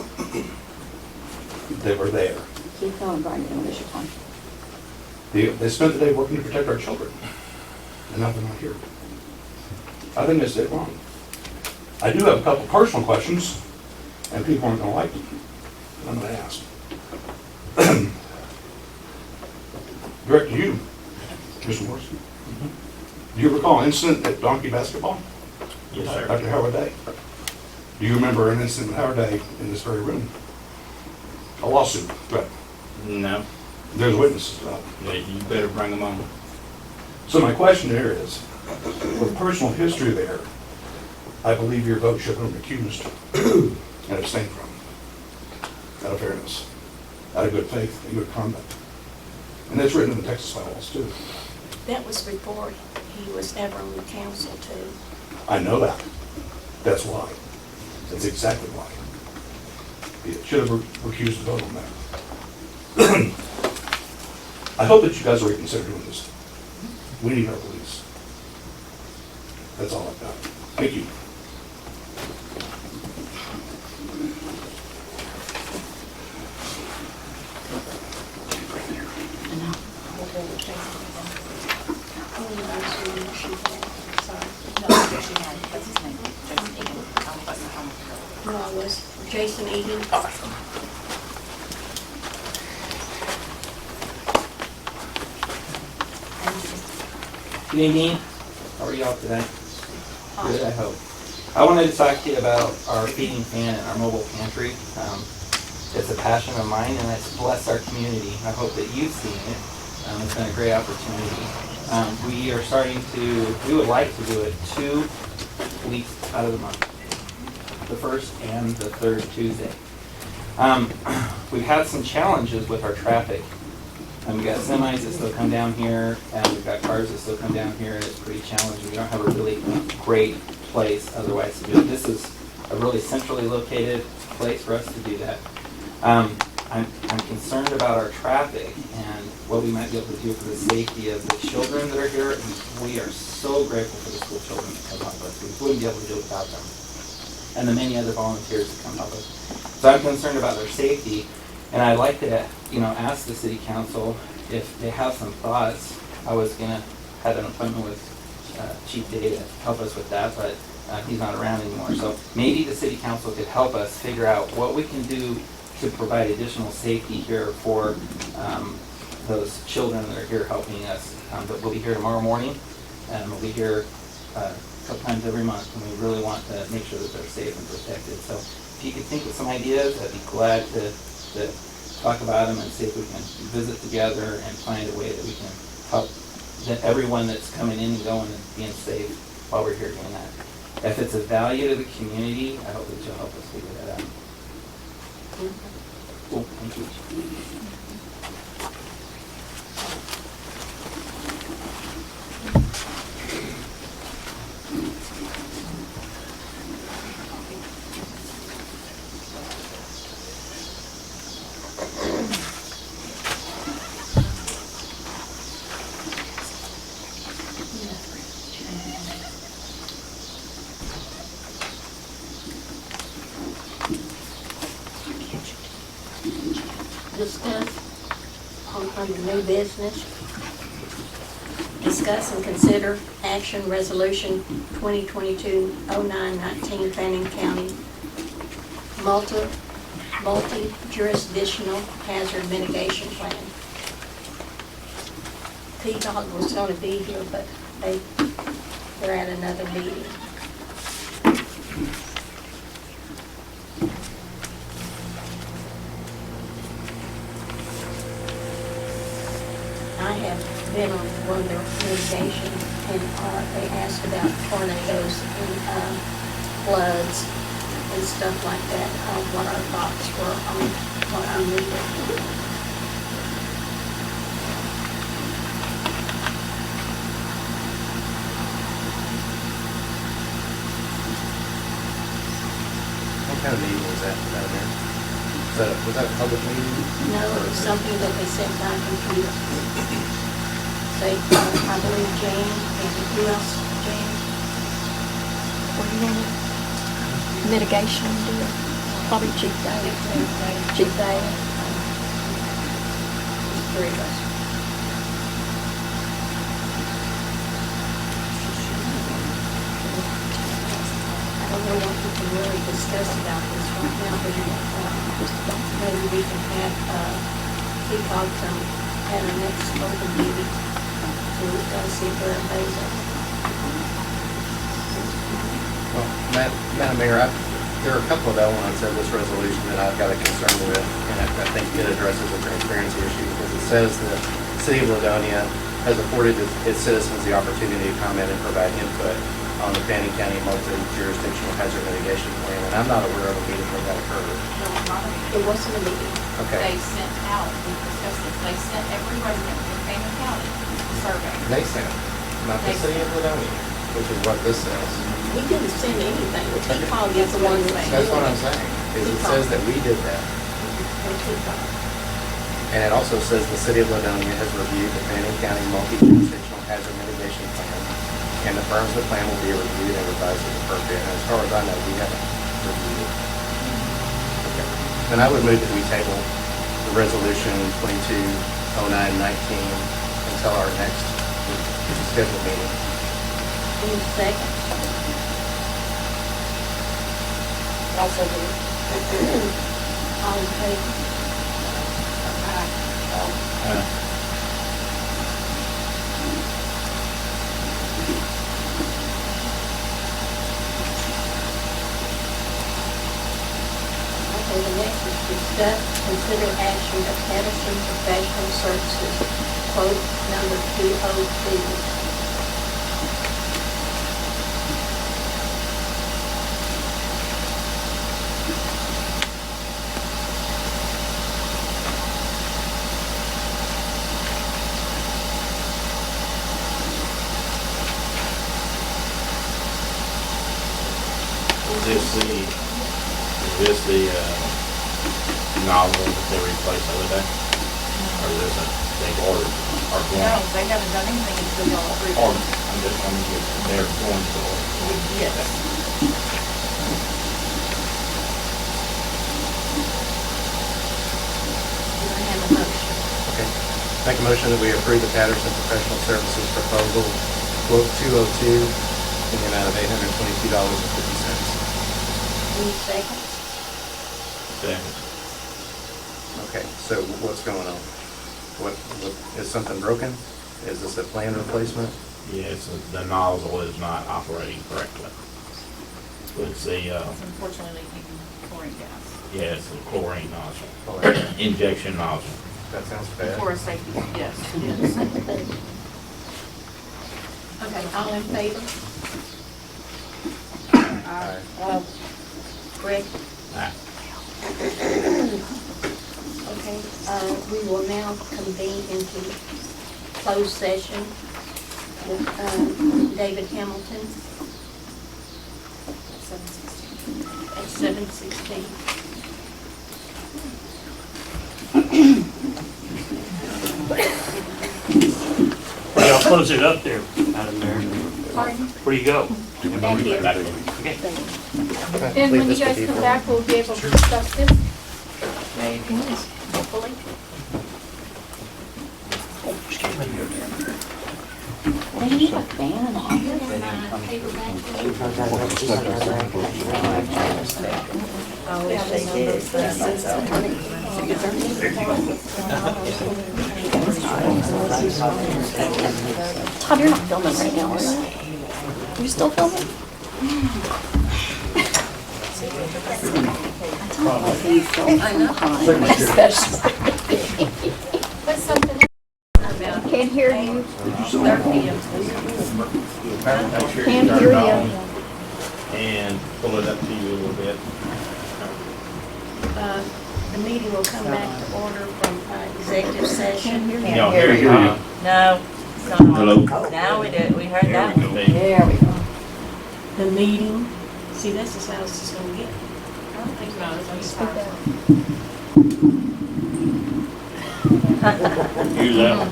They were there. Keep going, Brian, you don't waste your time. They spent the day working to protect our children. And now they're not here. I think they did wrong. I do have a couple personal questions, and people aren't going to like them. And I'm going to ask. Direct to you, Mr. Morris. Do you recall an incident at Donkey Basketball? Yes, sir. Dr. Howard Day. Do you remember an incident with Howard Day in this very room? A lawsuit, but No. there's witnesses to that. Yeah, you better bring them on. So my question here is, with personal history there, I believe your vote should have been recused and abstained from. Out of fairness, out of good faith, and good conduct. And that's written in the Texas bylaws too. That was before he was ever on the council too. I know that. That's why. That's exactly why. It should have recused the vote on that. I hope that you guys will reconsider doing this. We need our police. That's all I've got. Thank you. No, it was Jason Egan. Good evening. How are y'all today? Good, I hope. I wanted to talk to you about our feeding fan and our mobile pantry. It's a passion of mine, and it's blessed our community. I hope that you've seen it. It's been a great opportunity. We would like to do it 2 weeks out of the month, the first and the third Tuesday. We've had some challenges with our traffic. We've got semis that still come down here, and we've got cars that still come down here, and it's pretty challenging. We don't have a really great place otherwise to do it. This is a really centrally located place for us to do that. I'm concerned about our traffic and what we might be able to do for the safety of the children that are here. We are so grateful for the school children that come help us. We wouldn't be able to do it without them. And the many other volunteers that come help us. So I'm concerned about their safety, and I'd like to, ask the city council if they have some thoughts. I was gonna have an appointment with Chief Day to help us with that, but he's not around anymore. So maybe the city council could help us figure out what we can do to provide additional safety here for those children that are here helping us. But we'll be here tomorrow morning, and we'll be here a couple times every month, and we really want to make sure that they're safe and protected. So if you could think of some ideas, I'd be glad to talk about them and see if we can visit together and find a way that we can help everyone that's coming in and going and being safe while we're here doing that. If it's of value to the community, I hope that you'll help us figure that out. Cool, thank you. discuss under new business. Discuss and consider action resolution 2022-09-19 Fannin County multi-jurisdictional hazard mitigation plan. P-Dog was going to be here, but they're at another meeting. I have been on one of their mitigation, and they asked about tornadoes and floods and stuff like that, what our thoughts were on what we needed. What kind of meeting was that down there? Was that a public meeting? No, it was something that they sent by computer. They, I believe Jane, and who else, Jane? What do you want? Mitigation deal? Probably Chief Day. Chief Day. Three of us. I don't know what we can really discuss about this right now, but maybe we can have, Peacock come at our next open meeting to see if they're available. Well, Madam Mayor, there are a couple of elements of this resolution that I've got a concern with, and I think it addresses a transparency issue, because it says that the City of Ladonia has afforded its citizens the opportunity to comment and provide input on the Fannin County multi-jurisdictional hazard mitigation plan, and I'm not aware of a meeting where that occurred. It wasn't a meeting. Okay. They sent out, we discussed this, they sent every resident in Fannin County a survey. They sent, not the City of Ladonia, which is what this says. We didn't send anything. Peacock is the one that. That's what I'm saying, is it says that we did that. And it also says the City of Ladonia has reviewed the Fannin County multi-jurisdictional hazard mitigation plan, and affirms the plan will be reviewed and revised as appropriate. And as far as I know, we haven't reviewed it. Okay. Then I would move that we table the resolution 220919 until our next scheduled meeting. In a second. Also, do All in favor? Okay, the next is discuss, consider action of Patterson Professional Services, quote number 202. Is this the nozzle that they replaced the other day? Or is this they've ordered, or No, going? they haven't done anything until y'all approve Or, it. they're going to order. Yes. Do I have a motion? Okay. Make a motion that we approve the Patterson Professional Services proposal, quote 202, in the amount of $822.50. Any second? Second. Okay, so what's going on? What, is something broken? Is this a plan replacement? Yes, the nozzle is not operating correctly. It's the, It's unfortunately leaking chlorine gas. yeah, it's the chlorine nozzle, Oh, injection nozzle. that sounds bad. For a safety, yes, it is. Okay, all in favor? Aye. Greg? Aye. Okay, we will now convene into closed session with David Hamilton at 7:16. Y'all close it up there, Madam Mayor. Pardon? Where do you go? Back here. Okay. And when you guys come back, we'll be able to discuss this. Hopefully. you have a fan on? I wish they did. Todd, you're not filming right now, are you? You still filming? I know. What's something? Can't hear you. Can't hear you. And pull it up to you a little bit. The meeting will come back to order from executive session. Y'all hear you? Huh? No, it's not on. Hello? Now we did, we heard There that we one. go. There we go. The meeting, see, this is how this is gonna get. I don't think so, it's on Speak your up. Use that one.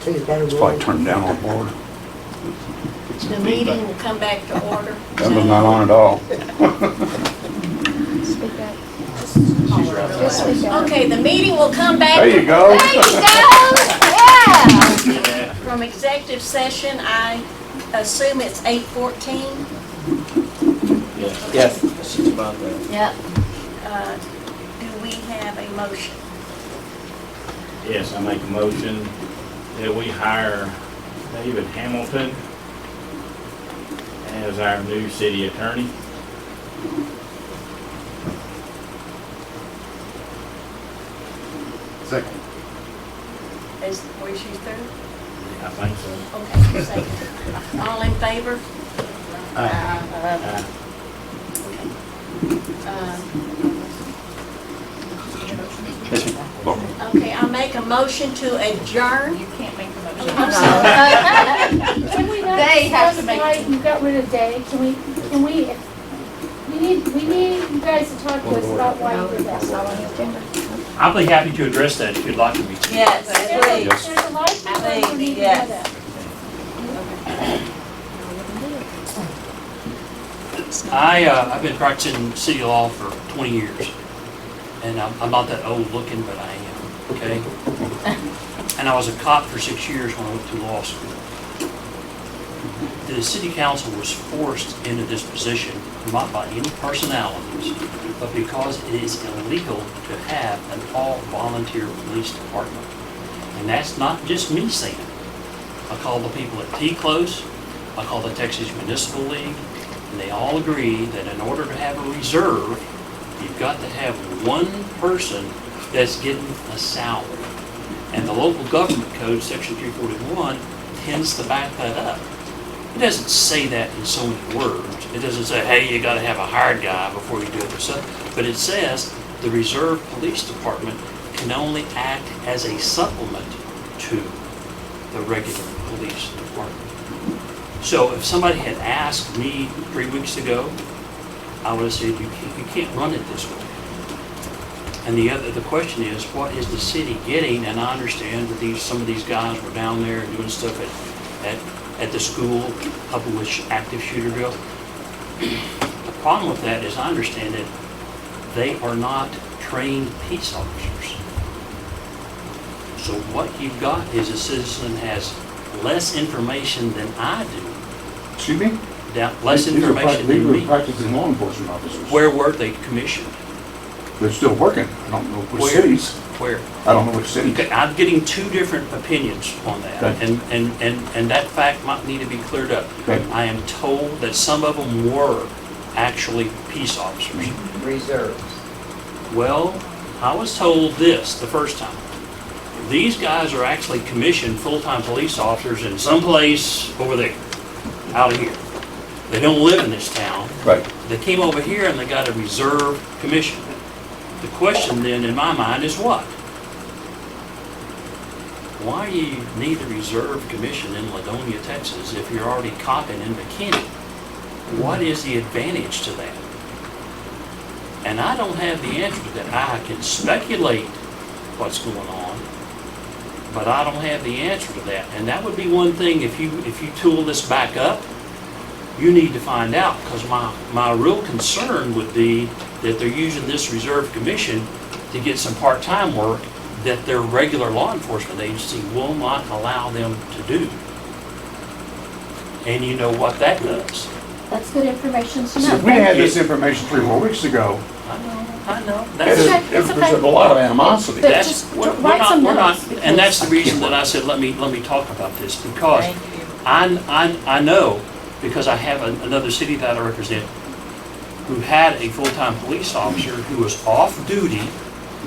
It's probably turned down on board. The meeting will come back to order. That was not on at all. Speak up. She's Just speak up. Okay, the meeting will come back. There you go. There you go, yeah. From executive session, I assume it's 8:14. Yes. Yep. Do we have a motion? Yes, I make a motion that we hire David Hamilton as our new city attorney. Second. Were you through? I think so. Okay, second. All in favor? Okay, I'll make a motion to adjourn. You can't make the motion. Can we not They have to discuss make- why you got rid of Day? We need you guys to talk to us about why you did That's not that. on the agenda. I'll be happy to address that if you'd like me to. Yes, There's please. a lot of people who need to know Yes. that. I've been practicing city law for 20 years. And I'm not that old looking, but I am, okay? And I was a cop for 6 years when I went to law school. The city council was forced into this position, not by any personalities, but because it is illegal to have an all-volunteer police department. And that's not just me saying it. I called the people at T-Close, I called the Texas Municipal League, and they all agree that in order to have a reserve, you've got to have one person that's getting a salary. And the local government code, section 341, tends to back that up. It doesn't say that in so many words. It doesn't say, hey, you gotta have a hired guy before you do it yourself. But it says the reserve police department can only act as a supplement to the regular police department. So if somebody had asked me 3 weeks ago, I would have said, you can't run it this way. And the question is, what is the city getting? And I understand that some of these guys were down there doing stuff at the school, coupled with active shooter drill. The problem with that is, I understand that they are not trained peace officers. So what you've got is a citizen has less information than I do. Excuse me? Less information than me. These are practicing law enforcement officers. Where were they commissioned? They're still working. I don't know which Where? cities. Where? I don't know which cities. Okay, I'm getting two different opinions on that, Okay. and that fact might need to be cleared up. Okay. I am told that some of them were actually peace officers. Reserves. Well, I was told this the first time. These guys are actually commissioned full-time police officers in some place over there, out of here. They don't live in this town. Right. They came over here and they got a reserve commission. The question then, in my mind, is what? Why you need a reserve commission in Ladonia, Texas, if you're already copping in McKinney? What is the advantage to that? And I don't have the answer to that. I can speculate what's going on, but I don't have the answer to that. And that would be one thing, if you tool this back up, you need to find out, because my real concern would be that they're using this reserve commission to get some part-time work that their regular law enforcement agency will not allow them to do. And you know what that does. That's good information to See, know. if we had this information 3 or 4 weeks ago, I know. It's okay, it it's was okay. a lot of animosity. But That's, just we're write not, some we're not, notes, and that's the because- reason that I said, let me talk about this, because Thank you. I know, because I have another city that I represent, who had a full-time police officer who was off duty,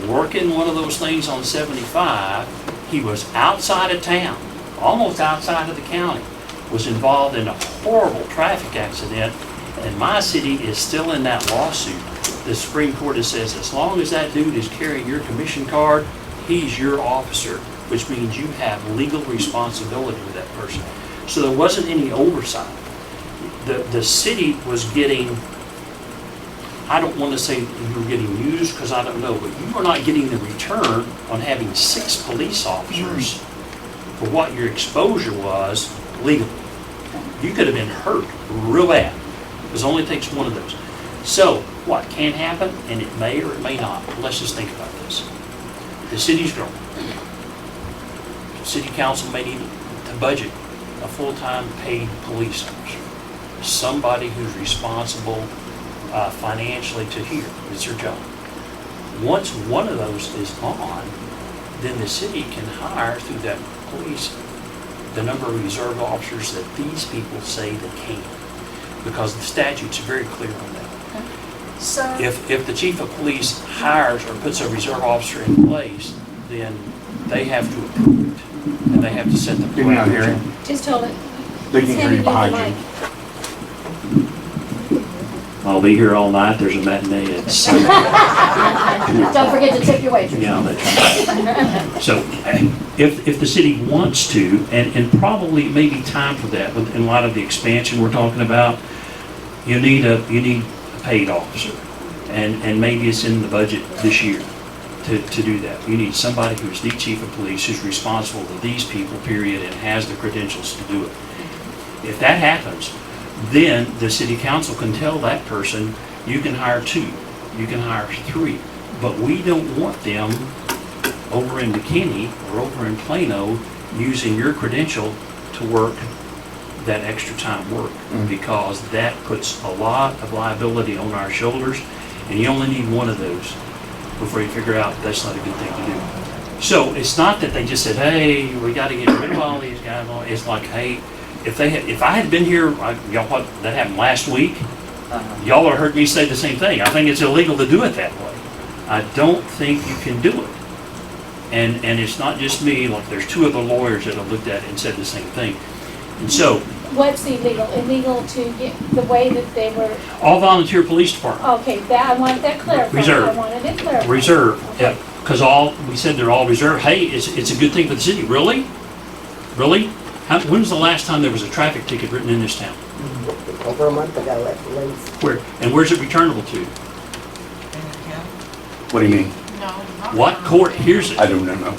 working one of those things on 75. He was outside of town, almost outside of the county, was involved in a horrible traffic accident, and my city is still in that lawsuit. The Supreme Court has says, as long as that dude is carrying your commission card, he's your officer, which means you have legal responsibility with that person. So there wasn't any oversight. The city was getting, I don't want to say you were getting used, because I don't know, but you were not getting the return on having 6 police officers for what your exposure was legally. You could have been hurt real bad, because it only takes one of those. So what can happen, and it may or it may not, let's just think about this. The city's growing. City council may need to budget a full-time paid police officer, somebody who's responsible financially to here. It's their job. Once one of those is on, then the city can hire through that police the number of reserve officers that these people say they can, because the statute's very clear on that. So, If the chief of police hires or puts a reserve officer in place, then they have to approve it, and they have to set the Give me out parameters. here. Just hold it. They He's can hear you handing behind the you. mic. I'll be here all night, there's a matinee at 7. don't forget to tip your waitress. Yeah, that's right. So, if the city wants to, and probably it may be time for that, in a lot of the expansion we're talking about, you need a paid officer, and maybe it's in the budget this year to do that. You need somebody who's the chief of police, who's responsible to these people, period, and has the credentials to do it. If that happens, then the city council can tell that person, you can hire 2, you can hire 3, but we don't want them over in McKinney or over in Plano using your credential to work that extra time work, because that puts a lot of liability on our shoulders, and you only need one of those before you figure out that's not a good thing to do. So it's not that they just said, hey, we got to get rid of all these guys. It's like, hey, if I had been here, y'all, what, that happened last week, y'all would have heard me say the same thing. I think it's illegal to do it that way. I don't think you can do it. And it's not just me, like there's 2 other lawyers that have looked at it and said the same thing. And so, What's illegal? Illegal to get the way that they were, all volunteer police department, okay, that, I want that clarified. Reserve. I wanted it clarified. reserve, yeah, because we said they're all reserved. Hey, it's a good thing for the city. Really? Really? When was the last time there was a traffic ticket written in this town? Over a month ago at least. Where's it returnable to? What do you mean? No. not What from- court hears it? I don't know.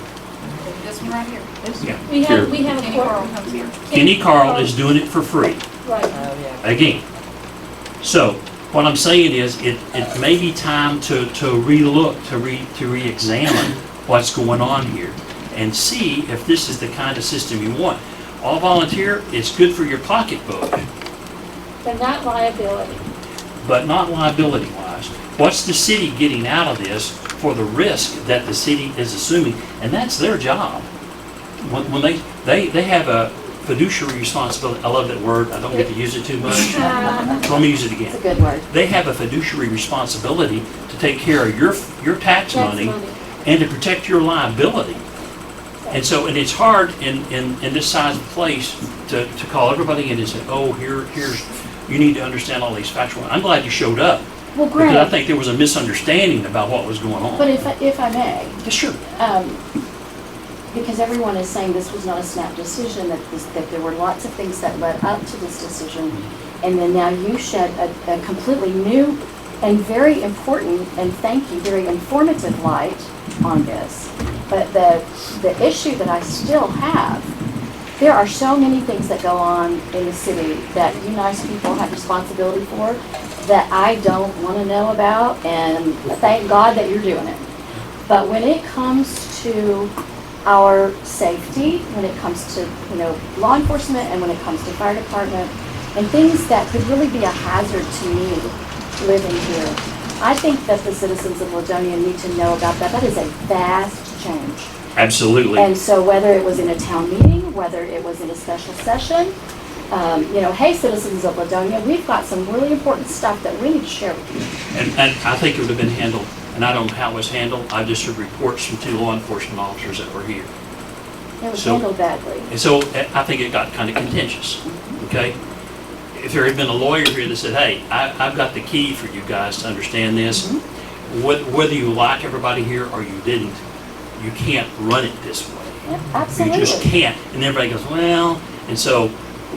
This one right here. Yeah. We have a Kenny court. Carl comes here. Kenny Carl is doing it for free, Right. Oh, yeah. again. So, what I'm saying is, it may be time to relook, to re-examine what's going on here, and see if this is the kind of system you want. All volunteer, it's good for your pocketbook, But not liability. but not liability-wise. What's the city getting out of this for the risk that the city is assuming? And that's their job. When they have a fiduciary responsibility, I love that word, I don't get to use it too much, so let me use it again. It's a good word. They have a fiduciary responsibility to take care of your tax money and to protect your liability. And so, and it's hard in this size of place to call everybody in and say, oh, here's, you need to understand all these factual. I'm glad you showed up, Well, because I Greg, think there was a misunderstanding about what was going on. but if I may, Yeah, sure. because everyone is saying this was not a snap decision, that there were lots of things that led up to this decision, and then now you shed a completely new and very important, and thank you, very informative light on this. But the issue that I still have, there are so many things that go on in the city that you nice people have responsibility for that I don't want to know about, and thank God that you're doing it. But when it comes to our safety when it comes to, law enforcement and when it comes to fire department and things that could really be a hazard to me living here. I think that the citizens of Ladonia need to know about that. That is a vast change. Absolutely. And so whether it was in a town meeting, whether it was in a special session, hey, citizens of Ladonia, we've got some really important stuff that we need to share with you. And I think it would have been handled, and I don't know how it was handled. I just heard reports from 2 law enforcement officers that were here. It was So- handled badly. And so I think it got kind of contentious, okay? If there had been a lawyer here that said, hey, I've got the key for you guys to understand this, whether you like everybody here or you didn't, you can't run it this way. Yeah, absolutely. You just can't. And everybody goes, well, and so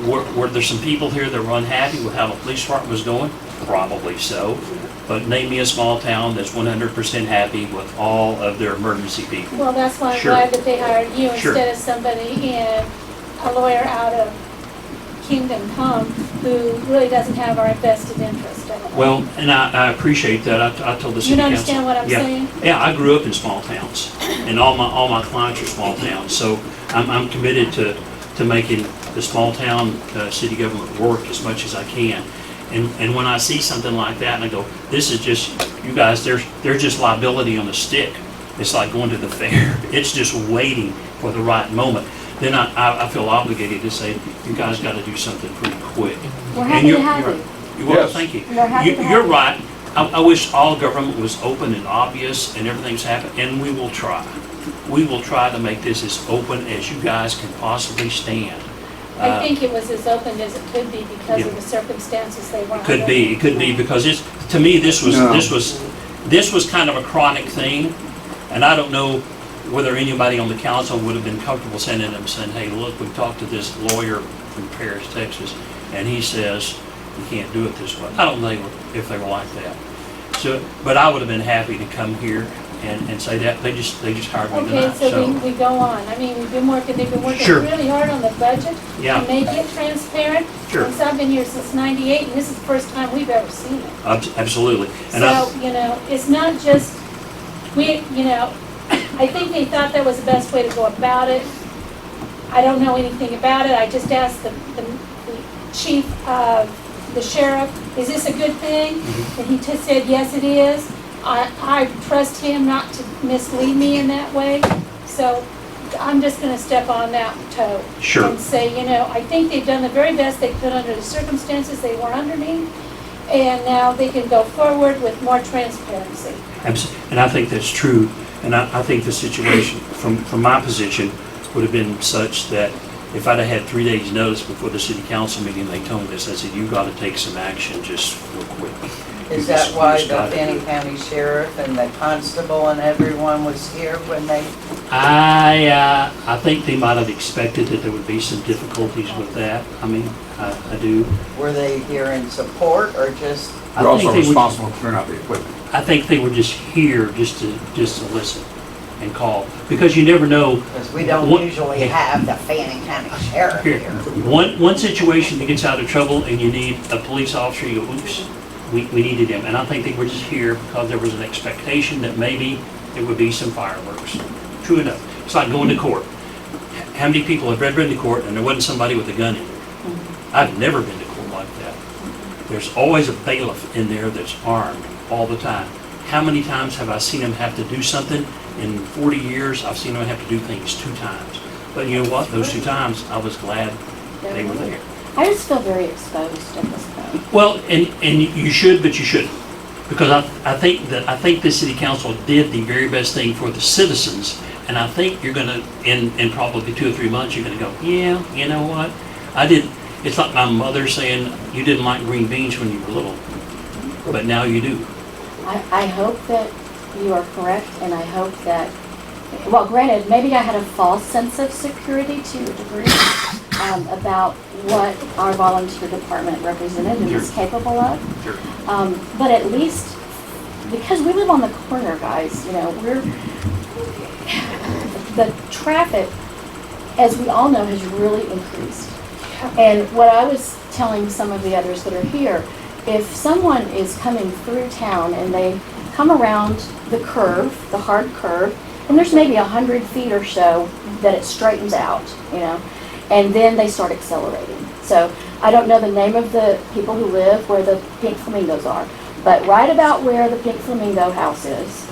were there some people here that were unhappy with how the police department was going? Probably so. But name me a small town that's 100% happy with all of their emergency people. Well, that's why I'm Sure. glad that they hired you Sure. instead of somebody in, a lawyer out of Kingdom Come who really doesn't have our vested interest in it. Well, and I appreciate that. I told the city You council. understand what I'm Yeah. saying? Yeah, I grew up in small towns, and all my clients are small towns. So I'm committed to making the small town city government work as much as I can. And when I see something like that, and I go, this is just, you guys, they're just liability on a stick. It's like going to the fair. It's just waiting for the right moment. Then I feel obligated to say, you guys got to do something pretty quick. We're And happy you're- to have you're- you. Well, Yes. thank you. We're happy to have You're you. right. I wish all government was open and obvious and everything's happening, and we will try. We will try to make this as open as you guys can possibly stand. I think it was as open as it could be because Yeah. of the circumstances they were under. It could be, because to me, this was kind of a chronic thing, and I don't know whether anybody on the council would have been comfortable sending them, saying, hey, look, we talked to this lawyer from Paris, Texas, and he says you can't do it this way. I don't know if they were like that. So, but I would have been happy to come here and say that. They just hired me Okay, tonight, so we go on. I mean, they've been working Sure. really hard on the budget Yeah. to make it transparent. Sure. Since I've been here since '98, and this is the first time we've ever seen it. Absolutely. And So, it's not just, I think they thought that was the best way to go about it. I don't know anything about it. I just asked the chief of the sheriff, is this a good thing? And he just said, yes, it is. I trust him not to mislead me in that way. So I'm just gonna step on that toe. Sure. And say, I think they've done the very best they could under the circumstances they were underneath. And now they can go forward with more transparency. And I think that's true. And I think the situation, from my position, would have been such that if I'd have had 3 days' notice before the city council meeting, they told us, I said, you got to take some action just real quick. Is that why the Fannin County Sheriff and the constable and everyone was here when they? I think they might have expected that there would be some difficulties with that. I mean, I do. Were they here in support or just? They're also responsible for clearing out the equipment. I think they were just here just to listen and call, because you never know. Because we don't usually have the Fannin County Sheriff Here, here. one situation that gets out of trouble and you need a police officer, you go, oops, we needed him. And I think they were just here because there was an expectation that maybe there would be some fireworks. True enough. It's like going to court. How many people have ever been to court and there wasn't somebody with a gun in there? I've never been to court like that. There's always a bailiff in there that's armed all the time. How many times have I seen them have to do something? In 40 years, I've seen them have to do things 2 times. But you know what? Those 2 times, I was glad they were there. I just feel very exposed at this point. Well, and you should, but you shouldn't. Because I think the city council did the very best thing for the citizens. And I think you're gonna, in probably 2 or 3 months, you're gonna go, yeah, you know what? It's like my mother saying, you didn't like green beans when you were little, but now you do. I hope that you are correct, and I hope that, well, granted, maybe I had a false sense of security to a degree about what our volunteer department represented and was capable of. Sure. But at least, because we live on the corner, guys, the traffic, as we all know, has really increased. And what I was telling some of the others that are here, if someone is coming through town and they come around the curve, the hard curve, and there's maybe 100 feet or so that it straightens out, you know, and then they start accelerating. So I don't know the name of the people who live where the pink flamingos are, but right about where the pink flamingo house is,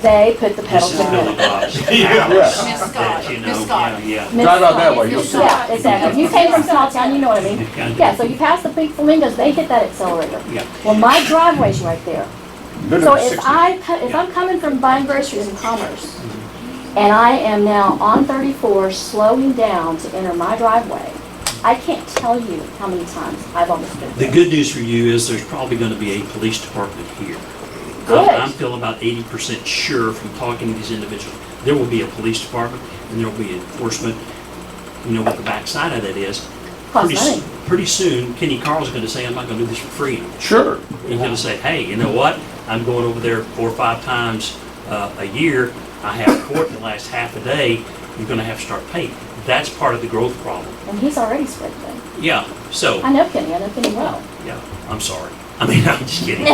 they put the pedal This to is the Billy metal. Bob's Yeah. house. Miss Scott, that, you know, Miss Scott. Yeah. Drive out that way, you'll see. Yeah, exactly. If you came from small town, you know what I mean. Yeah. Yeah, so you pass the pink flamingos, they hit that accelerator. Yeah. Well, my driveway's right there. Been So there if 60. if I'm coming from buying groceries in Commerce, and I am now on 34 slowing down to enter my driveway, I can't tell you how many times I've almost been The there. good news for you is there's probably going to be a police department here. Good. I'm feeling about 80% sure from talking to these individuals, there will be a police department and there will be enforcement. You know what the backside of that is? Costs money. Pretty soon, Kenny Carl's going to say, I'm not going to do this for free. Sure. He's going to say, hey, you know what? I'm going over there 4 or 5 times a year. I have court the last half a day. You're going to have to start paying. That's part of the growth problem. And he's already split them. Yeah, so, I know Kenny well. yeah, I'm sorry. I mean, I'm just kidding.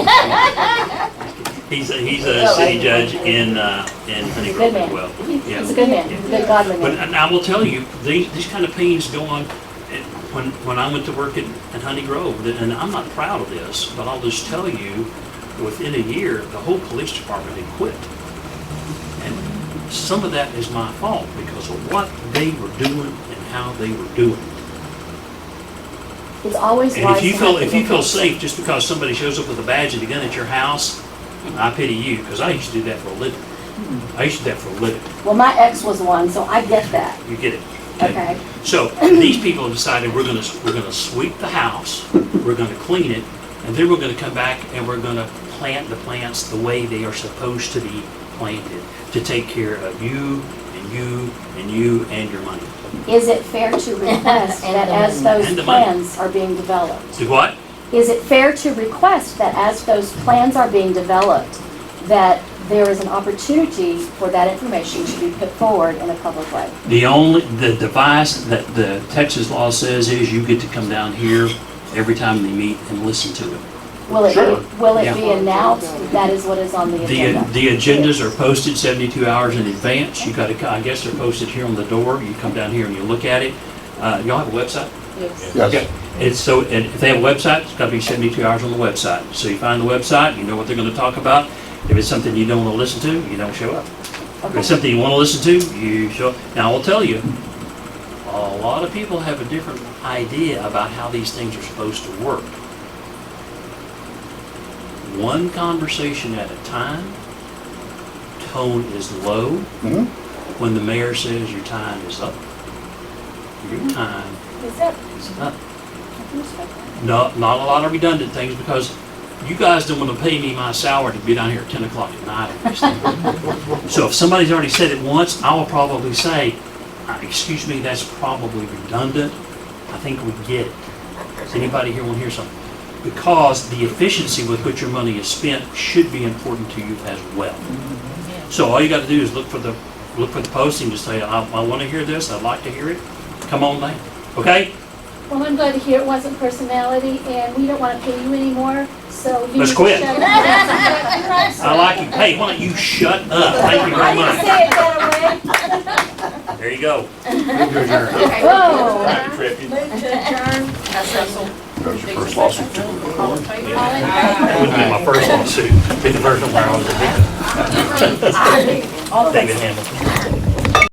He's a city judge in Honey He's a Grove good as man. well. He's Yeah. a good man. He's a good godly But man. and I will tell you, these kind of pains go on. When I went to work at Honey Grove, and I'm not proud of this, but I'll just tell you, within a year, the whole police department had quit. And some of that is my fault because of what they were doing and how they were doing it. It's always And wise if you to feel have if you people feel close. safe just because somebody shows up with a badge and a gun at your house, I pity you because I used to do that for a living. I used to do that for a living. Well, my ex was one, so I get that. You get it? Okay. So these people have decided we're gonna sweep the house, we're gonna clean it, and then we're gonna come back and we're gonna plant the plants the way they are supposed to be planted to take care of you and you and you and your money. Is it fair to request that as those And the money. plans are being developed? Do what? Is it fair to request that as those plans are being developed, that there is an opportunity for that information to be put forward in a public way? The device that the Texas law says is you get to come down here every time they meet and listen to it. Will it Sure. be announced that is what is on the agenda? The agendas are posted 72 hours in advance. You gotta, I guess they're posted here on the door. You come down here and you look at it. Y'all have a website? Yes. Okay. It's so, and if they have a website, it's gotta be 72 hours on the website. So you find the website, you know what they're gonna talk about. If it's something you don't wanna listen to, you don't show up. If it's something you wanna listen to, you show up. Now, I will tell you, a lot of people have a different idea about how these things are supposed to work. One conversation at a time, tone is low. Mhm. When the mayor says your time is up, your time Is that? is up. Not a lot of redundant things because you guys don't want to pay me my salary to be down here at 10 o'clock at night. on this thing. So if somebody's already said it once, I will probably say, excuse me, that's probably redundant. I think we get it. Does anybody here want to hear something? Because the efficiency with which your money is spent should be important to you as well. So all you got to do is look for the posting, just say, I want to hear this, I'd like to hear it. Come on down, okay? Well, I'm glad to hear it wasn't personality, and we don't want to pay you anymore, so you Let's need to quit. shut up. I like you. Hey, why don't you shut up? Thank you very much. Say it that way. There you go. Move to adjourn. Whoa. Move to adjourn. That's Russell. That was your first lawsuit. All in favor? That wouldn't be my first lawsuit. It'd be the first one where I was a victim. David Hamilton.